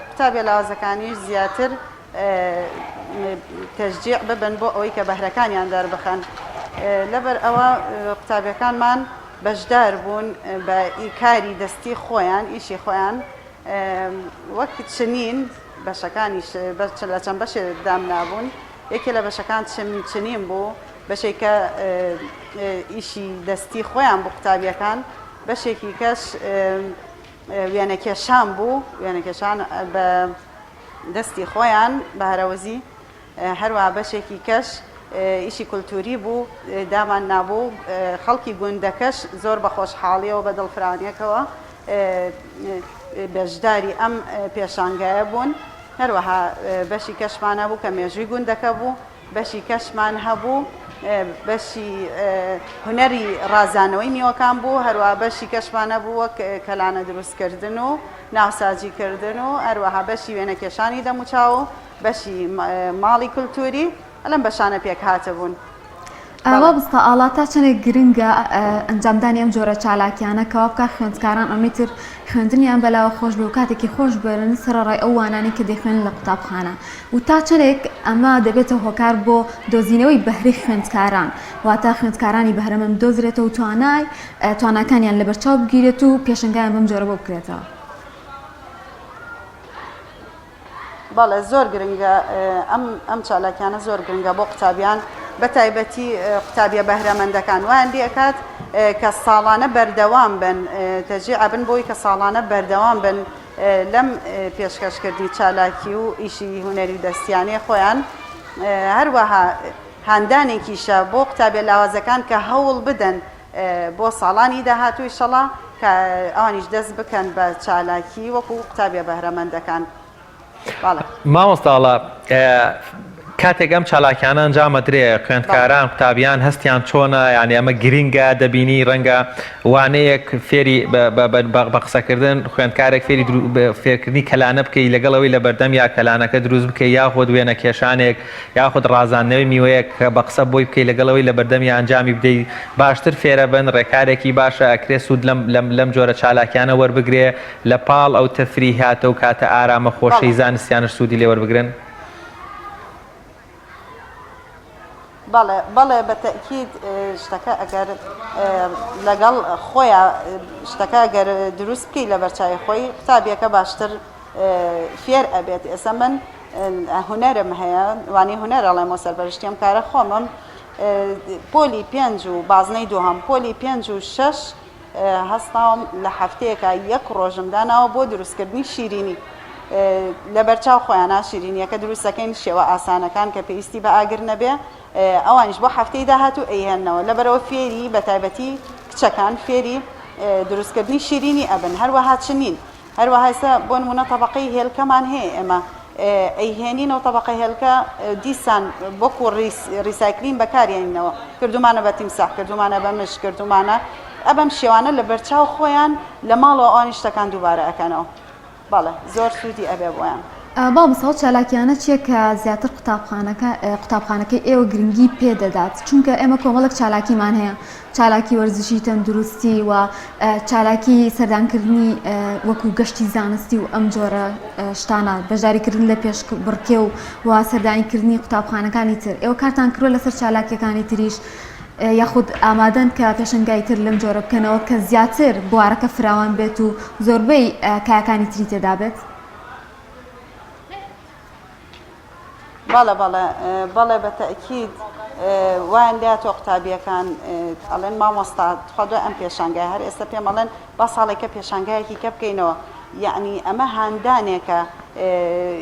قوتابی لاوازەکانیش زیاتر تەشجیع ببن بۆ ئەوەی کە بەهرەکانیان دەربخەن. لەبەر ئەوە قوتابیەکانمان بەشدار بوون بە ئیکاری دەستی خۆیان ئیشی خۆیان وەک چنین بەشەکانی لە چەند بەشێ دام نابوون یەکێ لە بەشەکان چنین بوو بەشێکە ئیشی دەستی خۆیان بوو قوتابیەکان بەشێکی کەش وێنەکێشان بوو وێنەکێشان بە دەستی خۆیان بە هەرەوەزی هەروە بەشێکی کەش ئیشی کولتوری بوو دامان نابوو خەڵکی گوندەکەش زۆر بە خۆشحاڵیەوە بە دڵفرانیەکەوە بەشداری ئەم پێشانگایە بوون. هەروەها بەشی کەشمان هەبوو کە مێژووی گوندەکە بوو بەشی کەشمان هەبوو بەشی هونەری ڕازانەوەی میوەکان بوو هەروەها بەشی کەشمان هەبوو وەک کەلانە دروستکردن و ناوسازیکردن و هەروەها بەشی وێنەکێشانی دەموچاو و بەشی ماڵی کولتوری ئەلەم بەشانە پێک هاتە بوون. ئەوە بستە ئاڵا تا چەندێک گرنگە ئەنجامدانی ئەم جۆرە چالاکیانە کەوا بکە خوێندکاران ئەمیتر خوێندنیان بەلاوە خۆش بێ و کاتێکی خۆش بەرن سەرڕای ئەو وانانی کە دەخوێن لە قوتابخانە و تا چەندێک ئەمە دەبێتە هۆکار بۆ دۆزینەوەی بەهرەی خوێندکاران واتە خوێندکارانی بەهرەمەند دۆزرێتەوە و تواناکانیان لەبەرچاو بگیرێت و پێشنگایان بەم جۆرە بۆ بکرێتەوە. بەڵێ زۆر گرنگە ئەم چالاکیانە زۆر گرنگە بۆ قوتابیان بە تایبەتی قوتابیە بەهرەمەندەکان وان دیەکات کە ساڵانە بەردەوام بن تەجیع بن بۆی کە ساڵانە بەردەوام بن لەم پێشکەشکردنی چالاکی و ئیشی هونەری دەستیانەی خۆیان هەروەها هاندانێکیشە بۆ قوتابیە لاوازەکان کە هەوڵ بدەن بۆ ساڵانی داهاتووی شەڵا کە ئەوانیش دەست بکەن بە چالاکی وەکو قوتابیە بەهرەمەندەکان. مامۆستاڵە کاتێک ئەم چالاکیانە ئەنجامە درێ خوێندکاران قوتابیان هەستیان چۆنە یعنی ئەمە گرینگە دەبینی ڕەنگە وانەیەک فێری بە قسەکردن خوێندکارێک فێرکردنی کەلانە بکەی لەگەڵەوەی لە بەردەم یا کەلانەکە دروست بکەی یاخود وێنە کێشانێک یاخود ڕازاندنەوەی میوەیەک بە قسە بۆی بکەی لەگەڵەوەی لە بەردەمی ئەنجامی بدەیت باشتر فێرە بن ڕێکارێکی باشە ئەکرێ سوود لەم جۆرە چالاکیانە وەربگرێ لە پاڵ ئەو تەفریهاتە و کاتە ئارامە خۆشەی زانستیانش سوودی لێ وەربگرن. بەڵێ بە تەکید شتەکە ئەگەر لەگەڵ خۆیان شتەکە ئەگەر دروست بکەی لە بەرچاوی خۆی قوتابیەکە باشتر فێر ئەبێت. ئێستا من هونەرم هەیە وانی هونەر ئەڵێمەوە سەرپەرشتیم کارە خۆمم پۆلی 5 و بازنەی دووهەم پۆلی 5 و 6 هەستاوم لە هەفتەیەکە یەک ڕۆژم داناوە بۆ دروستکردنی شیرینی لە بەرچاو خۆیانە شیرینیەکە دروستەکەین شێوە ئاسانەکان کە پێویستی بە ئاگر نەبێ ئەوانیش بۆ هەفتەی داهاتوو ئەیهێننەوە لەبەرەوە فێری بە تایبەتی کچەکان فێری دروستکردنی شیرینی ئەبن هەروەها چنین هەروەها ئێستا بۆ نمونە تەبەقەی هێلکەمان هەیە ئێمە ئەیهێنینەوە تەبەقەی هێلکە دیسان بۆکو ریسایکلین بەکارێنینەوە کردومانە بە تیمساح کردومانە بە مش کردومانە ئەبەم شێوانە لە بەرچاو خۆیان لە ماڵەوە ئەوانی شتەکان دووبارە ئەەکەنەوە بەڵێ زۆر سوودی ئەبێ بۆیان با مساڵ چالاکیانە چیە کە زیاتر قوتابخانەکەی ئێوە گرنگی پێدەدات چونکە ئێمە کۆمەڵک چالاکیمان هەیە چالاکی وەرزشی تەندروستی و چالاکی سەردانکردنی وەکو گەشتی زانستی و ئەم جۆرە شتانە بەژاریکردن لە پێش بڕکێ و سەردانیکردنی قوتابخانەکانی تر ئێوە کارتان کردووە لەسەر چالاکیەکانی تریش یاخود ئامادەن کە پێشنگای تر لەم جۆرە بکەنەوە کە زیاتر بوارەکە فراوان بێت و زۆربەی کایەکانی تری تێدا بێت بەڵێ بە تەکید وایان لاتۆ قوتابیەکان ئەڵێن مامۆستا خۆ ئەم پێشانگای هەر ئێستا پێم ئەڵێن با ساڵێکە پێشانگایەکی کە بکەینەوە یعنی ئەمە هاندانێکە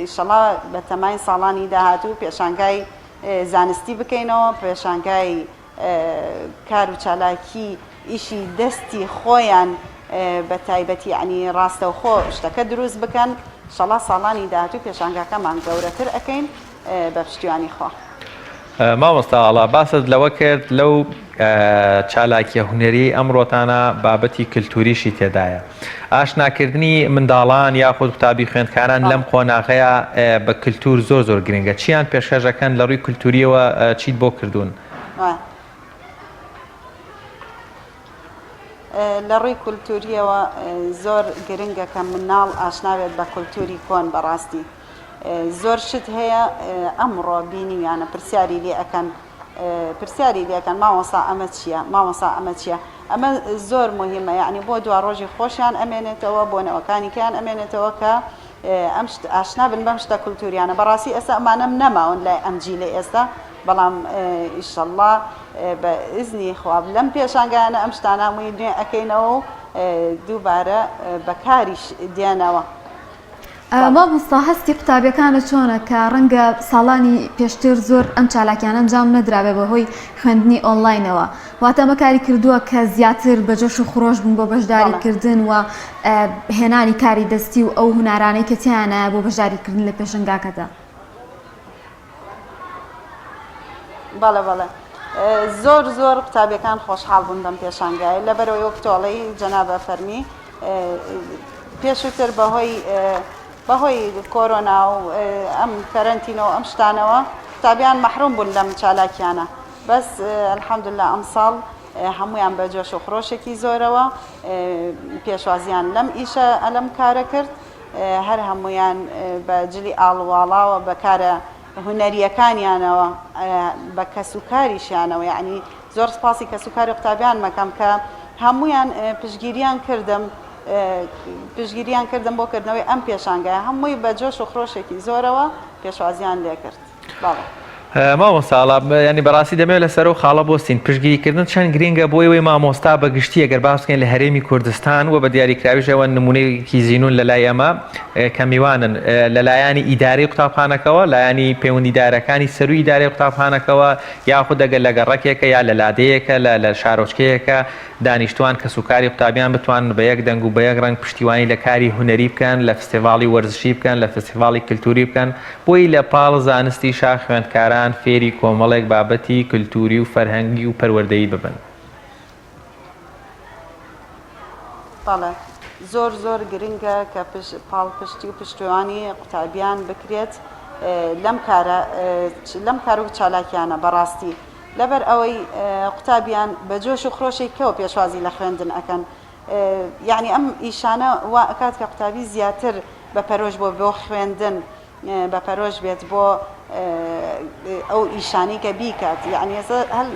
ئیشەڵا بە تەمای ساڵانی داهاتوو پێشانگای زانستی بکەینەوە پێشانگای کار و چالاکی ئیشی دەستی خۆیان بە تایبەتی عنی ڕاستەوخۆ شتەکە دروست بکەن شەڵا ساڵانی داهاتوو پێشانگاکەمان گەورەتر ئەەکەین بە پشتیوانی خۆ مامۆستا ئاڵا باست لەوە کرد لەو چالاکیە هونەری ئەمڕۆتانە بابەتی کللتوریشی تێدایە ئاشناکردنی منداڵان یاخود قوتابی خوێندکاران لەم قۆناغەیە بە کللتور زۆر گرنگە چیان پێشکەشەکەن لە ڕووی کللتوریەوە چیت بۆ کردوون لە ڕووی کولتوریەوە زۆر گرنگە کە مناڵ ئاشناوێت بە کولتوری کۆن بەڕاستی زۆر شت هەیە ئەمڕۆ بینیویانە پرسیاری لێ ئەەکەن مامۆستا ئەمە چییە مامۆستا ئەمە چییە ئەمە زۆر مهمە یعنی بۆ دوا ڕۆژی خۆشیان ئەمێنێتەوە بۆ نەوەکانیکیان ئەمێنێتەوە کە ئەم ئاشنا بن بەم شتە کولتوریانە بەڕاستی ئێستا ئەمانەم نەماون لای ئەمجی لێ ئێستا بەڵام ئیشەڵڵا بە ئیزنی خواب لەم پێشانگایانە ئەم شتانە هەمووی نوێ ئەەکەینەوە و دووبارە بەکاریش دێنەوە مامۆستا هەستی قوتابیەکانە چۆنە کە ڕەنگە ساڵانی پێشتر زۆر ئەم چالاکیانە ئەنجام نەدرابێ بەهۆی خوێندنی ئۆنلاینەوە واتە ئەمەکاری کردووە کە زیاتر بە جۆش و خۆش بوون بۆ بەشداریکردن و هێنانی کاری دەستی و ئەو هونارانەی کە تیانە بۆ بەشداریکردن لە پێشنگاکەدا بەڵێ زۆر قوتابیەکان خۆشحاڵ بوون بەم پێشانگای لەبەرەوەی وەکتۆڵی جەنابە فەرمی پێشووتر بەهۆی کۆرۆنا و ئەم کەرەنتینەوە ئەم شتانەوە قوتابیان مەحروم بوون لەم چالاکیانە بەس الحەمدوللا ئەم ساڵ هەمویان بە جۆش و خڕۆشێکی زۆرەوە پێشوازیان لەم ئیشە ئەلەم کارە کرد هەر هەمویان بە جلی ئاڵواڵاوە بەکارە هونەریەکانیانەوە بە کەسوکاریشیانەوە یعنی زۆر سپاسی کەسوکاری قوتابیان مەکەم کە هەمویان پشگیریان کردم بۆ کردنەوەی ئەم پێشانگایە هەمووی بە جۆش و خڕۆشێکی زۆرەوە پێشوازیان لێ کرد باڵێ مامۆستا ینی بەڕاستی دەمێت لەسەر و خاڵە بۆستین پشگیریکردن چەند گرنگە بۆی وی مامۆستا بەگشتی ئەگەر باسکەین لە هەرێمی کوردستان و بە دیاریکراویشەوە نمونەیەکی زیینون لە لای ئەمە کە میوانن لەلایەنی ئیداری قوتابخانەکەەوە لایەنی پەیوەندیدارەکانی سەروی ئیداری قوتابخانەکەەوە یاخود دەگەر لە گەڕەکێکە یا لە لادەیەکە لە شارۆچکەیەکە دانیشتوان کە سوکاری قوتابیان بتوان بە یەک دەنگ و بە یەک ڕنگ پشتیوانی لە کاری هونەری بکەن لە فستیڤاڵی وەرزشی بکەن لە فستیڤاڵی کللتوری بکەن بۆی لە پاڵ زانستی شا خوێندکاران فێری کۆمەڵێک بابەتی کللتوری و فەرهەنگی و پەروەردەیی ببن بەڵێ زۆر گرنگە کە پاڵ پشتی و پشتیوانی قوتابیان بکرێت لەم کار و چالاکیانە بەڕاستی لەبەر ئەوەی قوتابیان بە جۆش و خڕۆشێکەوە پێشوازی لە خوێندن ئەەکەن یعنی ئەم ئیشانە وا ئەکات کە قوتابی زیاتر بە پەرۆژ بۆ خوێندن بە پەرۆژ بێت بۆ ئەو ئیشانی کە بیکات یعنی هەر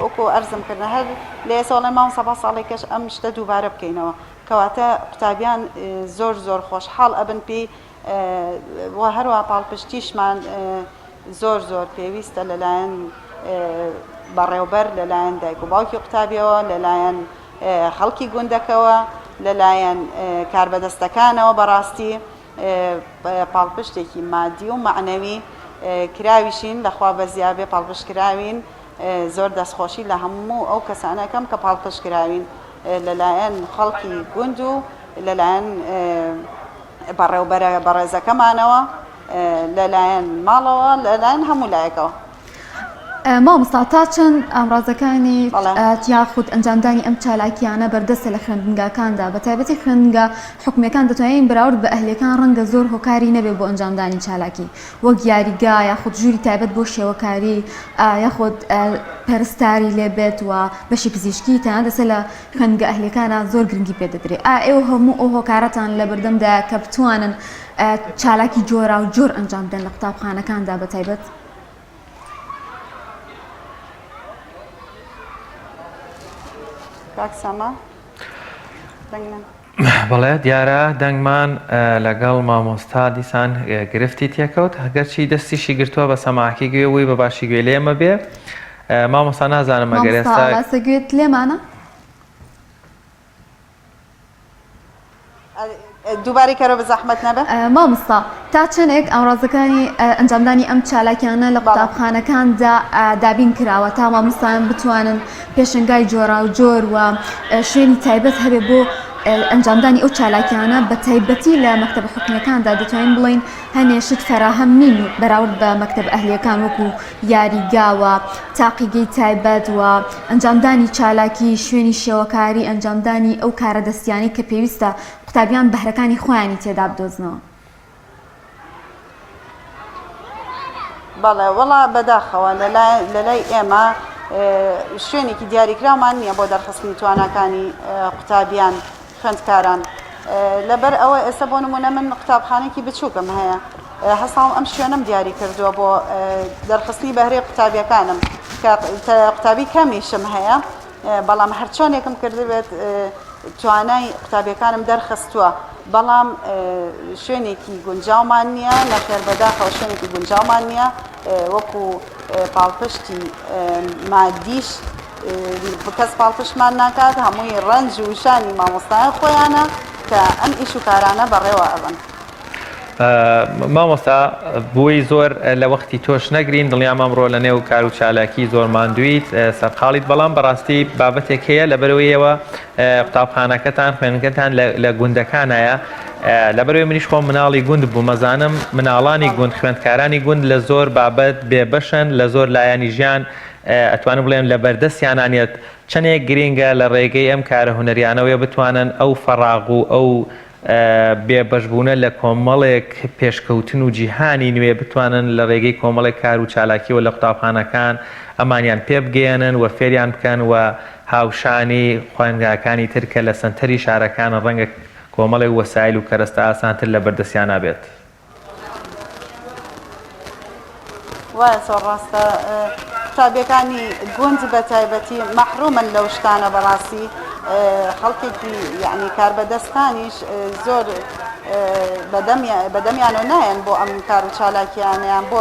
وەکو ئەرزم کردن هەر لە ئێساڵێ ماوە سەبا ساڵێکەش ئەم شتە دووبارە بکەینەوە کەواتە قوتابیان زۆر خۆشحاڵ ئەبن پێی هەروە پاڵپشتیشمان زۆر پێویستە لەلایەن بەڕێوەبەر لەلایەن دایک و باوکی قوتابیەوە لەلایەن خەڵکی گوندەکەوە لەلایەن کاربەدەستەکانەوە بەڕاستی پاڵپشتێکی مادی و معنەوی کراویشین لەخوا بەزیابێ پاڵپشت کراوین زۆر دەستخۆشی لە هەموو ئەو کەسانەکەم کە پاڵپشت کراوین لەلایەن خەڵکی گوند و لەلایەن بەڕێوبەرە بەڕێزەکەمانەوە لەلایەن ماڵەوە لەلایەن هەموو لایەکەوە. مامۆستا تا چەند ئامڕازەکانی یاخود ئەنجامدانی ئەم چالاکیانە بەردەستە لە خوێندنگاکاندا بە تایبەتی خوێندنگە حکومەکان دەتوانین بەراورد بە ئەهلەکان ڕەنگە زۆر هۆکاری نەبێ بۆ ئەنجامدانی چالاکی وەک یاریگا یاخود ژووری تایبەت بۆ شێوەکاری یاخود پەرستاری لێبێت و بەشی پزیشکی تەنها دەسە لە خوێندنگە ئەهلەکانە زۆر گرنگی پێ دەدرێت ئێوە هەموو ئەو هۆکارەتان لە بەردەمدا کە بتوانن چالاکی جۆرا و جۆر ئەنجام بدەن لە قوتابخانەکاندا بە تایبەت. بەڵێ دیارە دەنگمان لەگەڵ مامۆستا دیسان گرفتی تێکەوت هەگەرچی دەستیشی گرتووە بە سەماعکی گوێ بە باشی گوێ لێمە بێ مامۆستا نازانم ئەگەر ئێستا گوێت لێمانە دووبارەی کەرە بە زەحمەت نەبێ مامۆستا تا چەندێک ئامڕازەکانی ئەنجامدانی ئەم چالاکیانە لە قوتابخانەکاندا دابین کراوە تا مامۆستایان بتوانن پێشنگای جۆرا و جۆر و شوێنی تایبەت هەبێ بۆ ئەنجامدانی ئەو چالاکیانە بە تایبەتی لە مەکتەب حکومەکاندا دەتوانین بڵین هەنێشت فەراهەم نین بەراورد بە مەکتەب ئەهلیەکان وەکو یاریگاوە تاقیگەی تایبەت و ئەنجامدانی چالاکی شوێنی شێوەکاری ئەنجامدانی ئەو کارە دەستیانی کە پێویستە قوتابیان بەهرەکانی خۆیانی تێدا بدۆزنەوە. بەڵێ وەڵا بەداخەوە لەلای ئێمە شوێنێکی دیاریکرامان نییە بۆ دەرخستنی توانەکانی قوتابیان خوێندکاران لەبەر ئەوە ئێستا بۆ نمونە من قوتابخانێکی بچووکم هەیە هەساڵ ئەم شوێنم دیاری کردووە بۆ دەرخستنی بەهرەی قوتابیەکانم قوتابی کەمیشم هەیە بەڵام هەرچۆنێکم کردبێت توانای قوتابیەکانم دەرخستووە بەڵام شوێنێکی گونجاومان نییە نەخێر بەداخەوە شوێنێکی گونجاومان نییە وەکو پاڵپشتی مادیش کەس پاڵپشتمان ناکات هەمووی ڕەنج و شانی مامۆستایان خۆیانە کە ئەم ئیش و کارانە بەڕێوە ئەبن. مامۆستا بووی زۆر لە وەختی تۆش نەگرین دڵیان ئەمڕۆ لە نێو کار و چالاکی زۆر ماندویت سەرقاڵیت بەڵام بەڕاستی بابەتێک هەیە لەبەرەوەیەوە قوتابخانەکەتان خوێنگەتان لە گوندەکانایە لەبەرەوەی منیش خۆم مناڵی گوند بوو مەزانم مناڵانی گوند خوێندکارانی گوند لە زۆر بابەت بێبەشن لە زۆر لایانی ژیان ئەتوانم بڵێم لە بەردەستیانانێت چەندێک گرینگە لە ڕێگەی ئەم کارە هونەریانەوەی بتوانن ئەو فەراغ و ئەو بێبەشبوونە لە کۆمەڵێک پێشکەوتن و جیهانی نوێ بتوانن لە ڕێگەی کۆمەڵێک کار و چالاکیەوە لە قوتابخانەکان ئەمانیان پێ بگەێنن و فێریان بکەن و هاوشانی خوێندگاکانی ترکە لە سنتەری شارەکانە ڕەنگە کۆمەڵێک وەسایل و کەرەستە ئاسانتر لە بەردەستیان نابێت. وایە زۆر ڕاستە قوتابیەکانی گوند بە تایبەتی مەحرومن لەو شتانە بەڕاستی خەڵکێکی یعنی کاربەدەستانیش زۆر بەدەمیانە نایەن بۆ ئەم کار و چالاکیانیان بۆ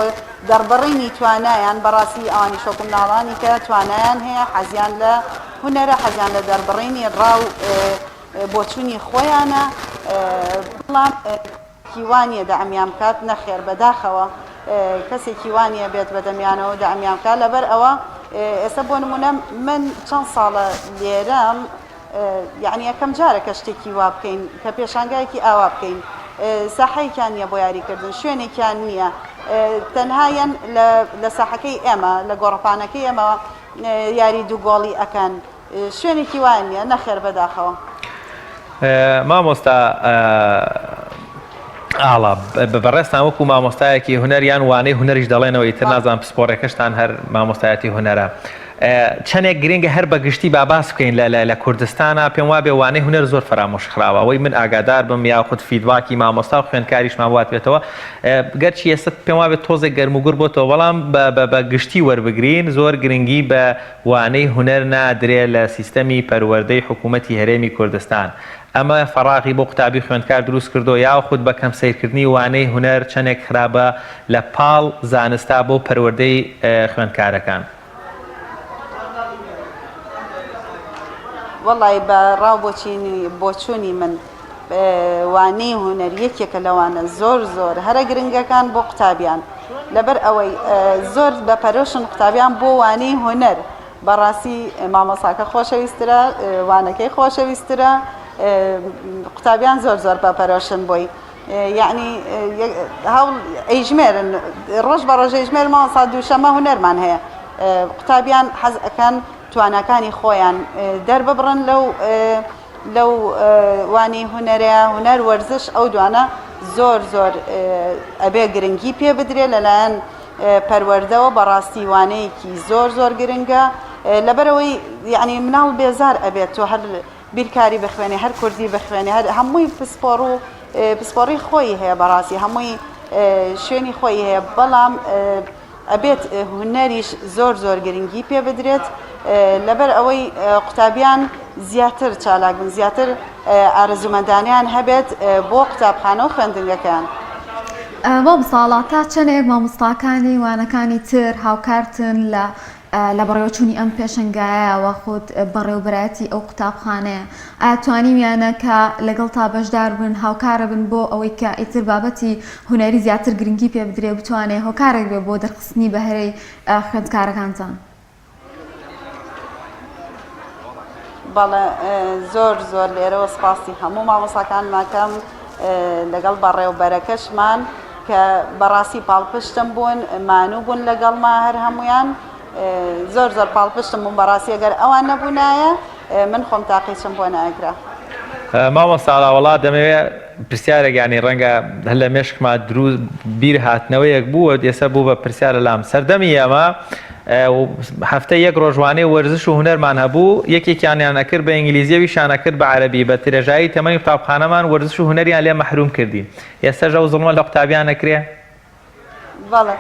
دەربڕینی توانایان بەڕاستی ئەوانی شۆکم ناڵانی کە توانایان هەیە حەزیان لە هونەرە حەزیان لە دەربڕینی ڕاو بۆچوونی خۆیانە بەڵام کیوانیە دەعمیان بکات نەخێر بەداخەوە کەسێکی وانە بێت بەدەمیانەوە دەعمیان بکات لەبەر ئەوە ئێستا بۆ نمونە من چەند ساڵە لێرەم یعنی یەکەم جارە کە شتێکی وا بکەین کە پێشانگایەکی ئاوا بکەین ساحەیەکیان نییە بۆ یاریکردن شوێنێکیان نییە تەنهایەن لە ساحەکەی ئێمە لە گۆڕپانەکەی ئێمە یاری دووگۆڵی ئەکەن شوێنێکی وان نییە نەخێر بەداخەوە. مامۆستا ئاڵا بەڕێستان وەکو مامۆستایەکی هونەریان وانەی هونەریش دەڵێنەوە ئیتر نازان پسپۆڕێکەشتان هەر مامۆستایەتی هونەرە چەندێک گرنگە هەر بەگشتی باس بکەین لە کوردستانە پێم وابێ وانەی هونەر زۆر فرامۆش خراوە ئەوەی من ئاگادار بم یاخود فیدباکی مامۆستا و خوێندکاریشمان وات بێتەوە گەرچی ئێستا پێم وابێت تۆزێک گەرموگوڕ بۆتەوە بەڵام بە گشتی وەربگرین زۆر گرنگی بە وانەی هونەر نادرێت لە سیستەمی پەروەردەی حکوومەتی هەرێمی کوردستان ئەمە فەراغی بۆ قوتابی خوێندکار دروست کردو یاخود بە کەم سیرکردنی وانەی هونەر چەندێک خراپە لە پاڵ زانستا بۆ پەروەردەی خوێندکارەکان. وەڵی بە ڕاو بۆچوونی من وانەی هوەریەکێکە لەوانە زۆر هەرە گرنگەکان بۆ قوتابیان لەبەر ئەوەی زۆر بە پەرۆشن قوتابیان بۆ وانەی هوەر بەڕاستی مامۆساکە خۆشەویسترە وانەکەی خۆشەویسترە قوتابیان زۆر بە پەرۆشن بۆی یعنی هەوڵ ئەیژمێرن ڕۆژ بە ڕۆژ ئەیژمێر مامۆسا دووشەمە هوەرمان هەیە قوتابیان حەز ئەکەن توانەکانی خۆیان دەرببڕن لەو وانی هوەرەیە هوەر وەرزش ئەو دوانە زۆر ئەبێ گرنگی پێ بدرێت لەلایەن پەروەردەوە بەڕاستی وانەیەکی زۆر گرنگە لەبەرەوەی یعنی مناڵ بێزار ئەبێت تۆ هەر بیرکاری بخوێنێ هەر کوردی بخوێنێ هەر هەمووی پسپۆڕی خۆی هەیە بەڕاستی هەمووی شوێنی خۆی هەیە بەڵام ئەبێت هوەریش زۆر گرنگی پێ بدرێت لەبەر ئەوەی قوتابیان زیاتر چالاک بن زیاتر ئارەزومەندانیان هەبێت بۆ قوتابخانە و خوێندنگەکان بۆ ساڵاتە چەندێک مامۆستاکانی وانەکانی تر هاوکارتن لە بەڕێوەچوونی ئەم پێشنگایەوە خۆت بەڕێوەبەتی ئەو قوتابخانەیە ئایا توانیمیانە کە لەگەڵ تا بەشدار بن هاوکارە بن بۆ ئەوەی کە ئیتر بابەتی هوەری زیاتر گرنگی پێ بدرێ بتوانێت هۆکارێک بێ بۆ دەرخستنی بەهرەی خوێندکارەکانتان بەڵێ زۆر لێرەوە سپاسی هەموو مامۆساکان ماکەم لەگەڵ بەڕێوەبەرەکەشمان کە بەڕاستی پاڵپشتم بوون مانوو بوون لەگەڵما هەر هەمویان زۆر پاڵپشتم بوون بەڕاستی ئەگەر ئەوان نەبوونایە من خۆم تاقیچم بۆ ناگرا مامۆستا وڵات دەمەوێت پرسیارێکیانی ڕەنگە هەر لە مێشکما دروست بیر هاتنەوەیەک بووە ئێستا بوو بە پرسیارە لام سەردەمی ئێمە هەفتە یەک ڕۆژوانەی وەرزش و هوەرمان هەبوو یەکێکیانیان ئەکرد بە ئینگلیزیەوی شانەکرد بە عەرەبی بە ترێژایی تەمەنی قوتابخانەمان وەرزش و هوەریان لێ مەحروم کردین ئێستاژە ئەو زڵمە لە قوتابیان نەکرێ؟ بەڵێ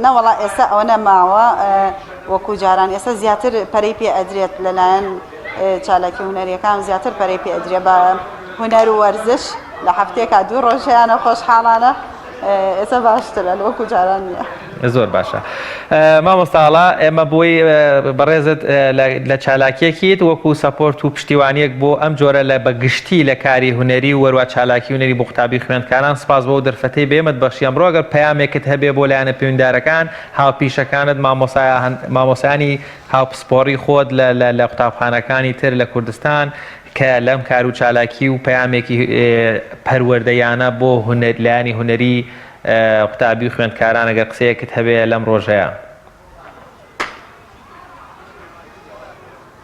نەوەڵا ئێستا ئەوە نەماوە وەکو جاران ئێستا زیاتر پەرەی پێ ئەدرێت لەلایەن چالاکی هوەریەکان زیاتر پەرەی پێ ئەدرێ بە هوەر و وەرزش لە هەفتێکا 2 ڕۆژیانە خۆشحاڵانە ئێستا باشترە وەکو جاران نیە زۆر باشە مامۆستاڵا ئێمە بۆی بەڕێزت لە چالاکیەکیت وەکو سەپۆرت و پشتیوانیەک بۆ ئەم جۆرە لە بەگشتی لە کاری هوەری و وەروە چالاکی هوەری بۆ قوتابی خوێندکاران سپاس بۆ دەرفەتەی بێمت بەخشی ئەمڕۆ ئەگەر پەیامێکت هەبێ بۆ لایەنە پەیوەنددارەکان هاوپیشەکانت مامۆسایانی هاوپسپۆڕی خۆت لە قوتابخانەکانی تر لە کوردستان کە لەم کار و چالاکی و پەیامێکی پەروەردەیانە بۆ لایەنی هوەری قوتابی و خوێندکاران ئەگەر قسەیەکت هەبێ لەم ڕۆژەیە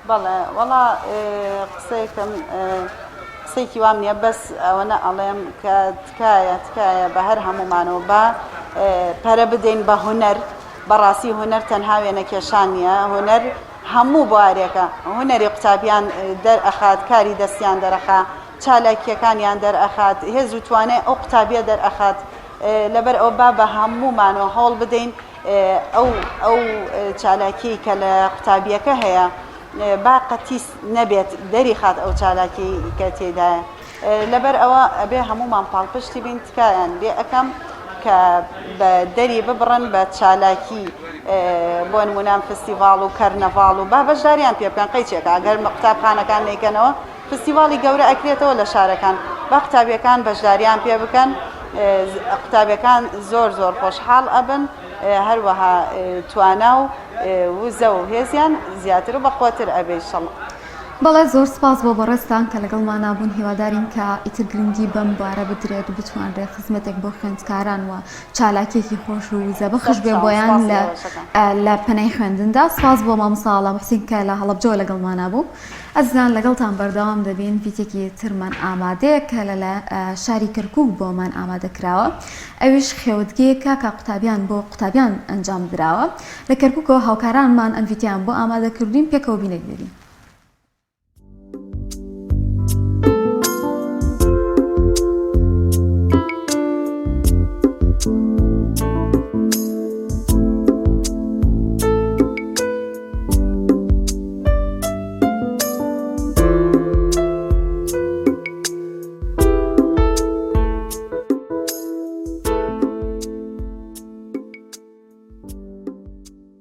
بەڵێ وەڵا قسەیەکی وام نییە بەس ئەوەنە ئەڵێم کە تکایە بە هەر هەمومانەوە بە پەرە بدەین بە هوەر بەڕاستی هوەر تەنها وێنە کێشان نییە هوەر هەموو بوارێکە هوەری قوتابیان دەرئەخات کاری دەستیان دەرەخا چالاکیەکانیان دەرئەخات هێز و توانێت ئەو قوتابیە دەرئەخات لەبەر ئەو با بە هەموومانەوە هەوڵ بدەین ئەو چالاکی کە لە قوتابیەکە هەیە با قەتیس نەبێت دەری خات ئەو چالاکی کە تێدایە لەبەر ئەوە ئەبێ هەمومان پاڵپشتی بین تکایان لێ ئەەکەم کە بە دەری ببڕن بە چالاکی بۆ نمونان فستیڤاڵ و کەرنەڤاڵ و با بەشداریان پێ بکەن قەیچێکە ئەگەر قوتابخانەکان نەیکەنەوە فستیڤاڵی گەورە ئەکرێتەوە لە شارەکان با قوتابیەکان بەشداریان پێ بکەن قوتابیەکان زۆر خۆشحاڵ ئەبن هەروەها توانا و وزە و هێزیان زیاتر و بەخۆتر ئەبێ ئینشەڵڵا بەڵێ زۆر سپاس بۆ بەڕێستان کە لەگەڵمان نابوون هیوادارین کە ئیتر گرنگی بەم بارە بدرێت و بتوانرێت خزمەتێک بۆ خوێندکاران و چالاکێکی خۆش و وزە بەخش بێ بۆیان لە پەنەی خوێندندا سپاس بۆ مامۆستا حوسین کە لە هەڵەبجەوە لەگەڵمان نابوو ئەزیزان لەگەڵتان بەردەوام دەبین ڤیدیۆکی ترمان ئامادەیە کە لە شاری کەرکووک بۆمان ئامادەکراوە ئەویش خێوەتگەیەکە کە قوتابیان بۆ قوتابیان ئەنجام درراوە لە کەرکووکەوە هاوکارانمان ئەم ڤیدیۆیان بۆ ئامادەکردین پێکەوە بینێک دەبین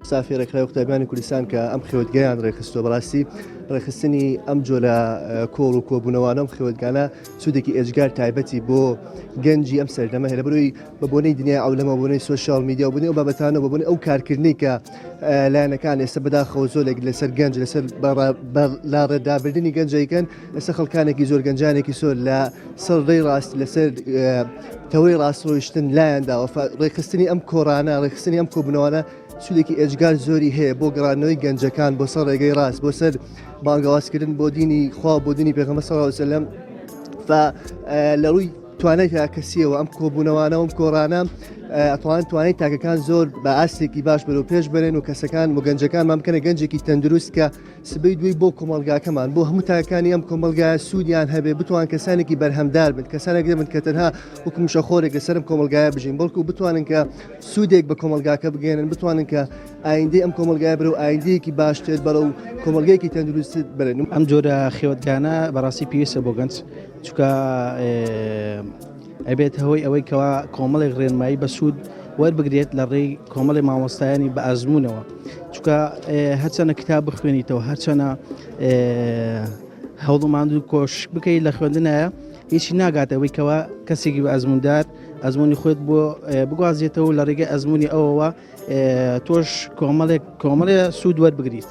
سافی ڕێکخراوی قوتابیانی کوردستان کە ئەم خێوەتگەیان ڕێخستۆ بەڕاستی ڕێخستنی ئەم جۆرە کۆڵ و کۆبوونەوانە ئەم خێوەتگانە سوودێکی ئێجگار تایبەتی بۆ گەنجی ئەم سەردەمە هەیە لە بەرەوەی بە بۆنەی دنیای ئەولەمە بۆنەی سۆشیال میدیا و بۆنەی ئەو بابەتانە بە بۆنەی ئەو کارکردنی کە لایەنەکان ئێستا بەداخەوە زۆرێک لەسەر گەنج لەسەر لا ڕێدابردننی گەنجەکەن ئێستا خەڵکانێکی زۆر گەنجانێکی سۆر لە سەر ڕێی ڕاست لەسەر تەوەی ڕاستڕۆیشتن لایەنداوە ڕێخستنی ئەم کۆڕانە ڕێخستنی ئەم کۆبوونەوانە سوودێکی ئێجگار زۆری هەیە بۆ گەڕانەوەی گەنجەکان بۆ سەر ڕێگەی ڕاست بۆ سەر بانگەوازکردن بۆ دینی خوا بۆ دینی پێغەمبەر صلی الله علیه وسلم لە ڕووی توانای کەسیەوە ئەم کۆبوونەوانە و ئەم کۆڕانە توانای تاکەکان زۆر بە ئاستێکی باش بەرەو پێش بەرێن و کەسەکان و گەنجەکانمان بکەنە گەنجێکی تەندروست کە سبەی دوی بۆ کۆمەلگاکەمان بۆ هەموو تاکەکانی ئەم کۆمەلگای سوودیان هەبێ بتوان کەسانێکی بەرهەمدار بن کەسانێک دەبن کە تەنها وەکو مشەخۆرێک لەسەرم کۆمەلگایە بژین بەڵکو بتوانن کە سوودێک بە کۆمەلگاکە بگەێنن بتوانن کە ئایندەی ئەم کۆمەلگای بەرەو ئایندەیەکی باشتر بەرەو کۆمەلگایەکی تەندروست بێن. ئەم جۆرە خێوەتگانە بەڕاستی پێویستە بۆ گەنج چونکە ئەبێت هەوەی ئەوەی کەوا کۆمەڵێک ڕێنمایی بە سوود وەربگرێت لە ڕێی کۆمەڵی مامۆستایانی بە ئەزمونەوە چونکە هەرچەنە کتاب بخوێنیتەوە هەرچەنە هەوڵماندوو کۆش بکەیت لە خوێندنایە هیچی ناگاتەوەی کەوا کەسێکی بە ئەزموندار ئەزمموی خۆت بۆ بگوازێتەوە لە ڕێگەی ئەزمموی ئەوەوە تۆش کۆمەڵێ سوود وەربگریت.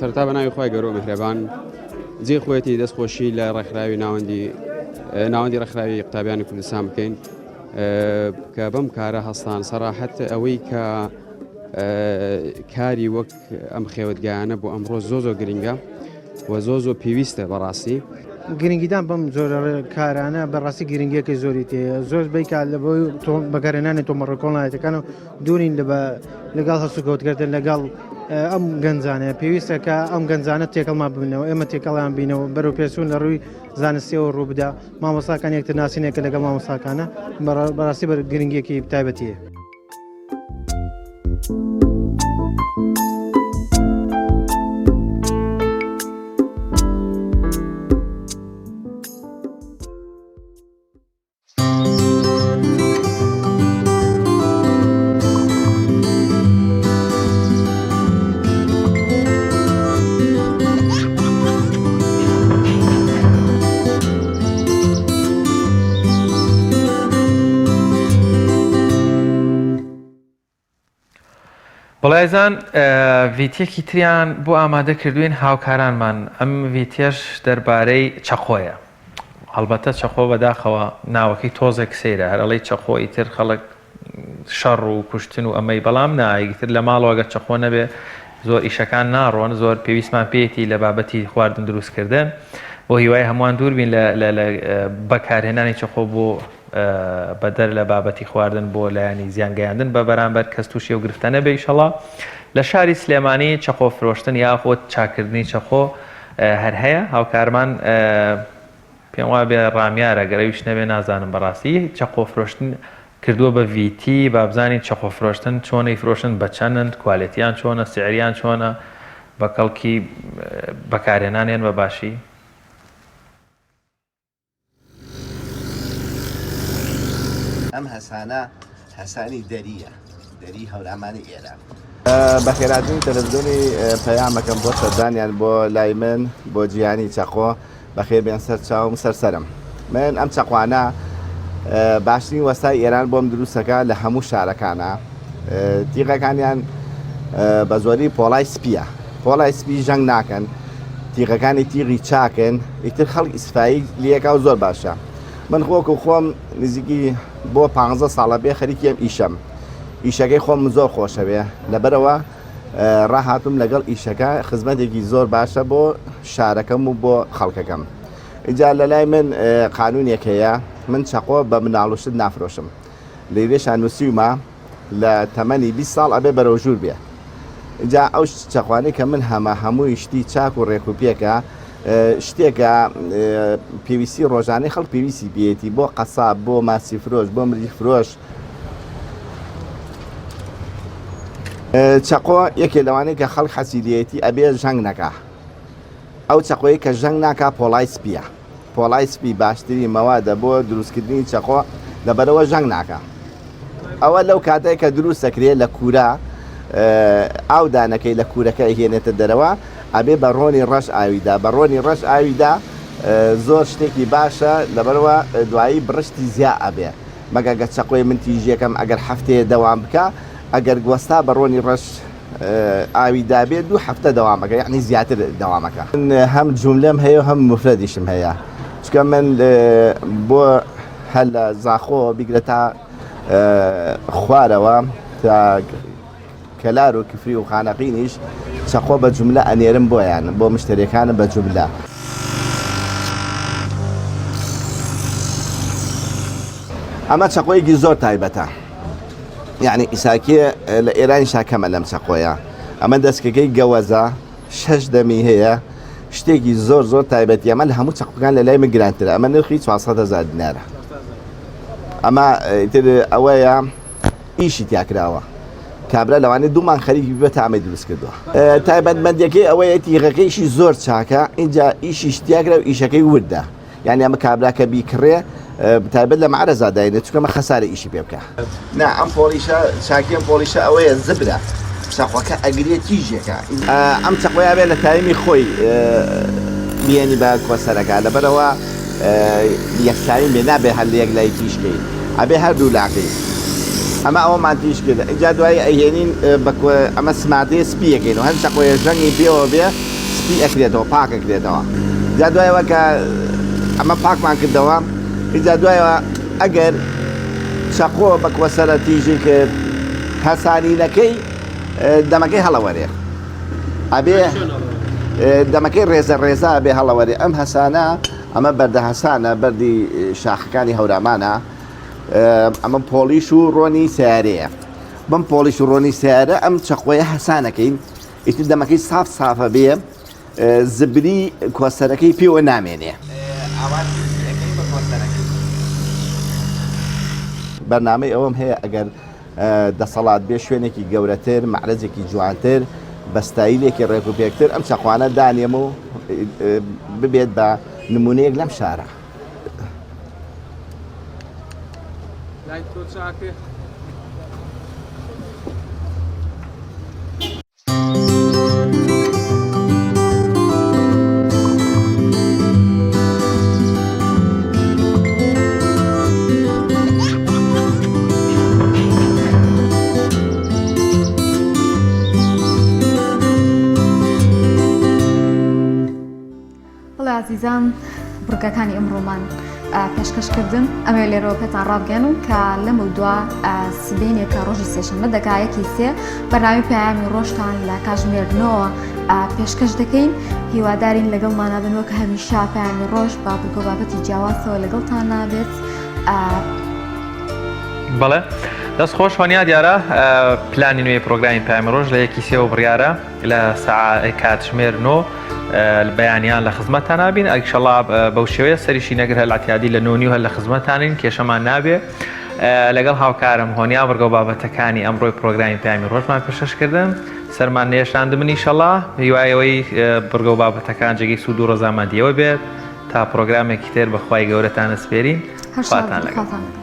سەرتا بە ناوی خۆی گەورە مهرەبان جێ خۆەتی دەستخۆشی لە ڕێکخراوی ناوەندی ڕێکخراوی قوتابیانی کوردستان بکەین کە بەم کارە هەستان سەراحەت ئەوەی کە کاری وەک ئەم خێوەتگایانە بۆ ئەمڕۆ زۆ گرنگە و زۆ پێویستە بەڕاستی گرنگیدان بەم جۆرە کارانە بەڕاستی گرنگیەکەی زۆری تێ زۆر بیکە لە بۆی بەکارێنانی تۆمەڕۆکۆڵایەتەکان و دوورین لەگەڵ هەسوکەوتکردن لەگەڵ ئەم گەنجانە پێویستە کە ئەم گەنجانە تێکەڵما ببنەوە ئێمە تێکەڵیان بینەوە بەرەو پێچوون لە ڕووی زانستیەوە ڕووبدا مامۆستاکان یەکتر ناسینێکە لەگەڵ مامۆستاکانە بەڕاستی بەر گرنگیەکی تایبەتیە. بەڵایزان ڤیتیەکی تریان بۆ ئامادە کردوین هاوکارانمان ئەم ڤیتێش دەربارەی چەخۆیە هەڵبەتە چەخۆ بەداخەوە ناوەکەی تۆزێک سەیرە هەرڵی چەخۆ ئیتر خەڵک شەڕ و کوشتن و ئەمەی بەڵام نایتر لە ماڵەوەگە چەخۆ نەبێ زۆر ئیشەکان ناڕۆن زۆر پێویستمان پێێتی لە بابەتی خواردن دروستکردن بۆ هیوای هەمووان دوور بین لە بەکارهێنانی چەخۆ بۆ بەدەر لە بابەتی خواردن بۆ لایانی زیانگەیاندن بە بەرامبەر کەس تووشی و گرفتە نەبێ ئیشەڵا لە شاری سلێمانی چەخۆ فرۆشتن یاخۆ چاکردنی چەخۆ هەر هەیە هاوکارمان پێم وایە بێ ڕامیارە گەرەویش نەبێ نازانم بەڕاستی چەخۆ فرۆشتن کردووە بە ڤیتی بابزانی چەخۆ فرۆشتن چۆنەی فرۆشتن بە چەندن کوالێتیان چۆنە سعریان چۆنە بە کەڵکی بەکارهێنانیان بە باشی. ئەم هەسانە هەسانی دەری هەورامان ئێرە بەخێراتنی تەلەڤیزیۆنی پەیامەکەم بۆ سەردانیان بۆ لای من بۆ جیهانی چەخۆ بەخێر بێن سەر چاوم سەرسەرم من ئەم چەخوانە باشترین وەستای ئێران بۆم دروستەکە لە هەموو شارەکانە تیغەکانیان بە زۆری پۆڵای سپی ژەنگ ناکەن تیغەکانی تیغی چاکن ئیتر خەڵک ئیسفایی لێکا و زۆر باشە من خۆکو خۆم نزیکی بۆ 15 ساڵە بێ خەریکی ئەم ئیشەکەی خۆم زۆر خۆشە بێ لەبەرەوە ڕاهاتم لەگەڵ ئیشەکە خزمەتێکی زۆر باشە بۆ شارەکەم و بۆ خەڵکەکەم. ئیجا لە لای من قانونێک هەیە من چەقۆ بە مناڵوشت نافرۆشم. لەیرێشان نووسیومە لە تەمەنی 20 ساڵ ئەبێ بەرەو ژوور بێ. جا ئەو چەقوانەی کە من هەمووی شتی چاک و ڕێکوپێکە شتێکە پێویستی ڕۆژانەی خەڵک پێویستی بێتی بۆ قەساب بۆ ماسی فرۆش بۆ مری فرۆش. چەقۆ یەکێ لەوانەیە کە خەڵک حەسیلەتی ئەبێ ژەنگ نەکا. ئەو چەقۆی کە ژەنگ ناکا پۆڵای سپیە. پۆڵای سپی باشترین مەوادە بۆ دروستکردنی چەقۆ لەبەرەوە ژەنگ ناکە. ئەوە لەو کاتێک کە دروست دەکرێت لە کوورە ئاو دانەکەی لە کوورەکە هێنێتە دەرەوە ئەبێ بە ڕۆنی ڕەش ئاویدا بە ڕۆنی ڕەش ئاویدا زۆر شتێکی باشە لەبەرەوە دوایی بڕشتی زیا ئەبێ مەگەگە چەقۆی من تیژێکم ئەگەر هەفتەیە دەوام بکە ئەگەر گوەستا بە ڕۆنی ڕەش ئاویدا بێت 2 هەفتە دەوامەکە یعنی زیاتر دەوامەکە. هەم جوملەم هەیە هەم مفرەدیشم هەیە چکە من بۆ هەل لە زاخۆ بیگرە تا خوارەوە تا کەلار و کفری و خانەقینیش چەقۆ بە جوملە ئەنێرم بۆیان بۆ مشتریەکانم بە جوملە. ئەمە چەقۆیەکی زۆر تایبەتە یعنی ئیساکیە لە ئێرانی شاکەمە لەم چەقۆیە ئەمە دەستکەکەی گەوەزە 6 دەمی هەیە شتێکی زۆر زۆر تایبەتی ئەمە لە هەموو چەقۆکان لە لای من گرانترە ئەمە نرخی 400,000 دینارە. ئەمە ئەوەیە ئیشی تیاکراوە کابرا لەوانێت 2 مان خەریکی بێت ئەمە دروست کردووە. تایبەتمەندیەکەی ئەوەیە تیغەکەیشی زۆر چاکە اینجا ئیشی شتیاکرا و ئیشەکەی وردە یعنی ئەمە کابراکە بیکڕێ تایبەت لە معرەزاداینێت چکەمە خەسارە ئیشی پێ بکە. نا ئەم پۆلیشە چاکی ئەم پۆلیشە ئەوەیە زبرە چەقۆکە ئەگرێت تیژێکە ئەم چەقۆیە بێت لە تایمی خۆی بێنی بە کۆسەرەکە لەبەرەوە یەکسانی بێ نابێ هەر لە یەک لای تیشکەی ئەبێ هەردوو لاقی ئەمە ئەوەمان تیش کرد اینجا دوای ئەهێنین ئەمە سمادەیە سپیەکەین و هەر چەقۆیە ژەنگی پێوە بێ سپی ئەکرێتەوە پاکەکرێتەوە. جا دوایەوە کە ئەمە پاکمان کردەوە اینجا دوایەوە ئەگەر چەقۆ بە کۆسەرە تیژی کرد هەسانینەکەی دەمەکەی هەڵەوەرێ ئەبێ دەمەکەی ڕێزە ڕێزا بێ هەڵەوەرێ ئەم هەسانە ئەمە بەردە هەسانە بەردی شاخەکانی هەورامانە ئەمە پۆلیش و ڕۆنی سیارەیە بەم پۆلیش و ڕۆنی سیارە ئەم چەقۆیە هەسانەکەین ئیتر دەمەکەی ساف سافە بێ زبری کۆسەرەکەی پێوە نامێنێ. بەرنامەی ئەوەم هەیە ئەگەر دەسەڵات بێ شوێنێکی گەورەتر معرەجێکی جوانتر بەستایلێکی ڕێکوپێکتر ئەم چەقوانە دانێم و ببێت بە نمونەیەک لەم شارە. عزیزان بڕگەکانی ئەمڕۆمان پێشکەشکردن ئەمە لێرەوە پێتان ڕابگەن و کە لەمە دووە سبێنێکە ڕۆژی سێشەمە دەکایەکی سێ بەناوی پەیامی ڕۆژتان لە کاژمێرنەوە پێشکەش دەکەین هیوادارین لەگەڵمانە بنەوە کە هەمیشا پەیامی ڕۆژ با بگۆ بابەتی جیاوازەوە لەگەڵتان نابێت. بەڵێ دەست خۆش وانیا دیارە پلانی نوێی پرۆگرامی پەیامی ڕۆژ لە یەکی سێوە بڕیارە لە کاتژمێر 9 بەیانیان لە خزمەتتان نابین ئەیشەڵا بەو شێوەیە سەریشی نەگر هەلاعتیادی لە 9 هەر لە خزمەتانین کێشەمان نابێ لەگەڵ هاوکارم هۆنیا بەرگە و بابەتەکانی ئەمڕۆی پرۆگرامی پەیامی ڕۆژمان پێشکەشکردن سەرمان نێشاندمن ئیشەڵا هیوایەوەی بەرگە و بابەتەکان جێگەی سوود و ڕۆزامەندیەوە بێت تا پرۆگرامێکی تر بەخوای گەورەتان ئەسپێرین خواتان لەگەڵ.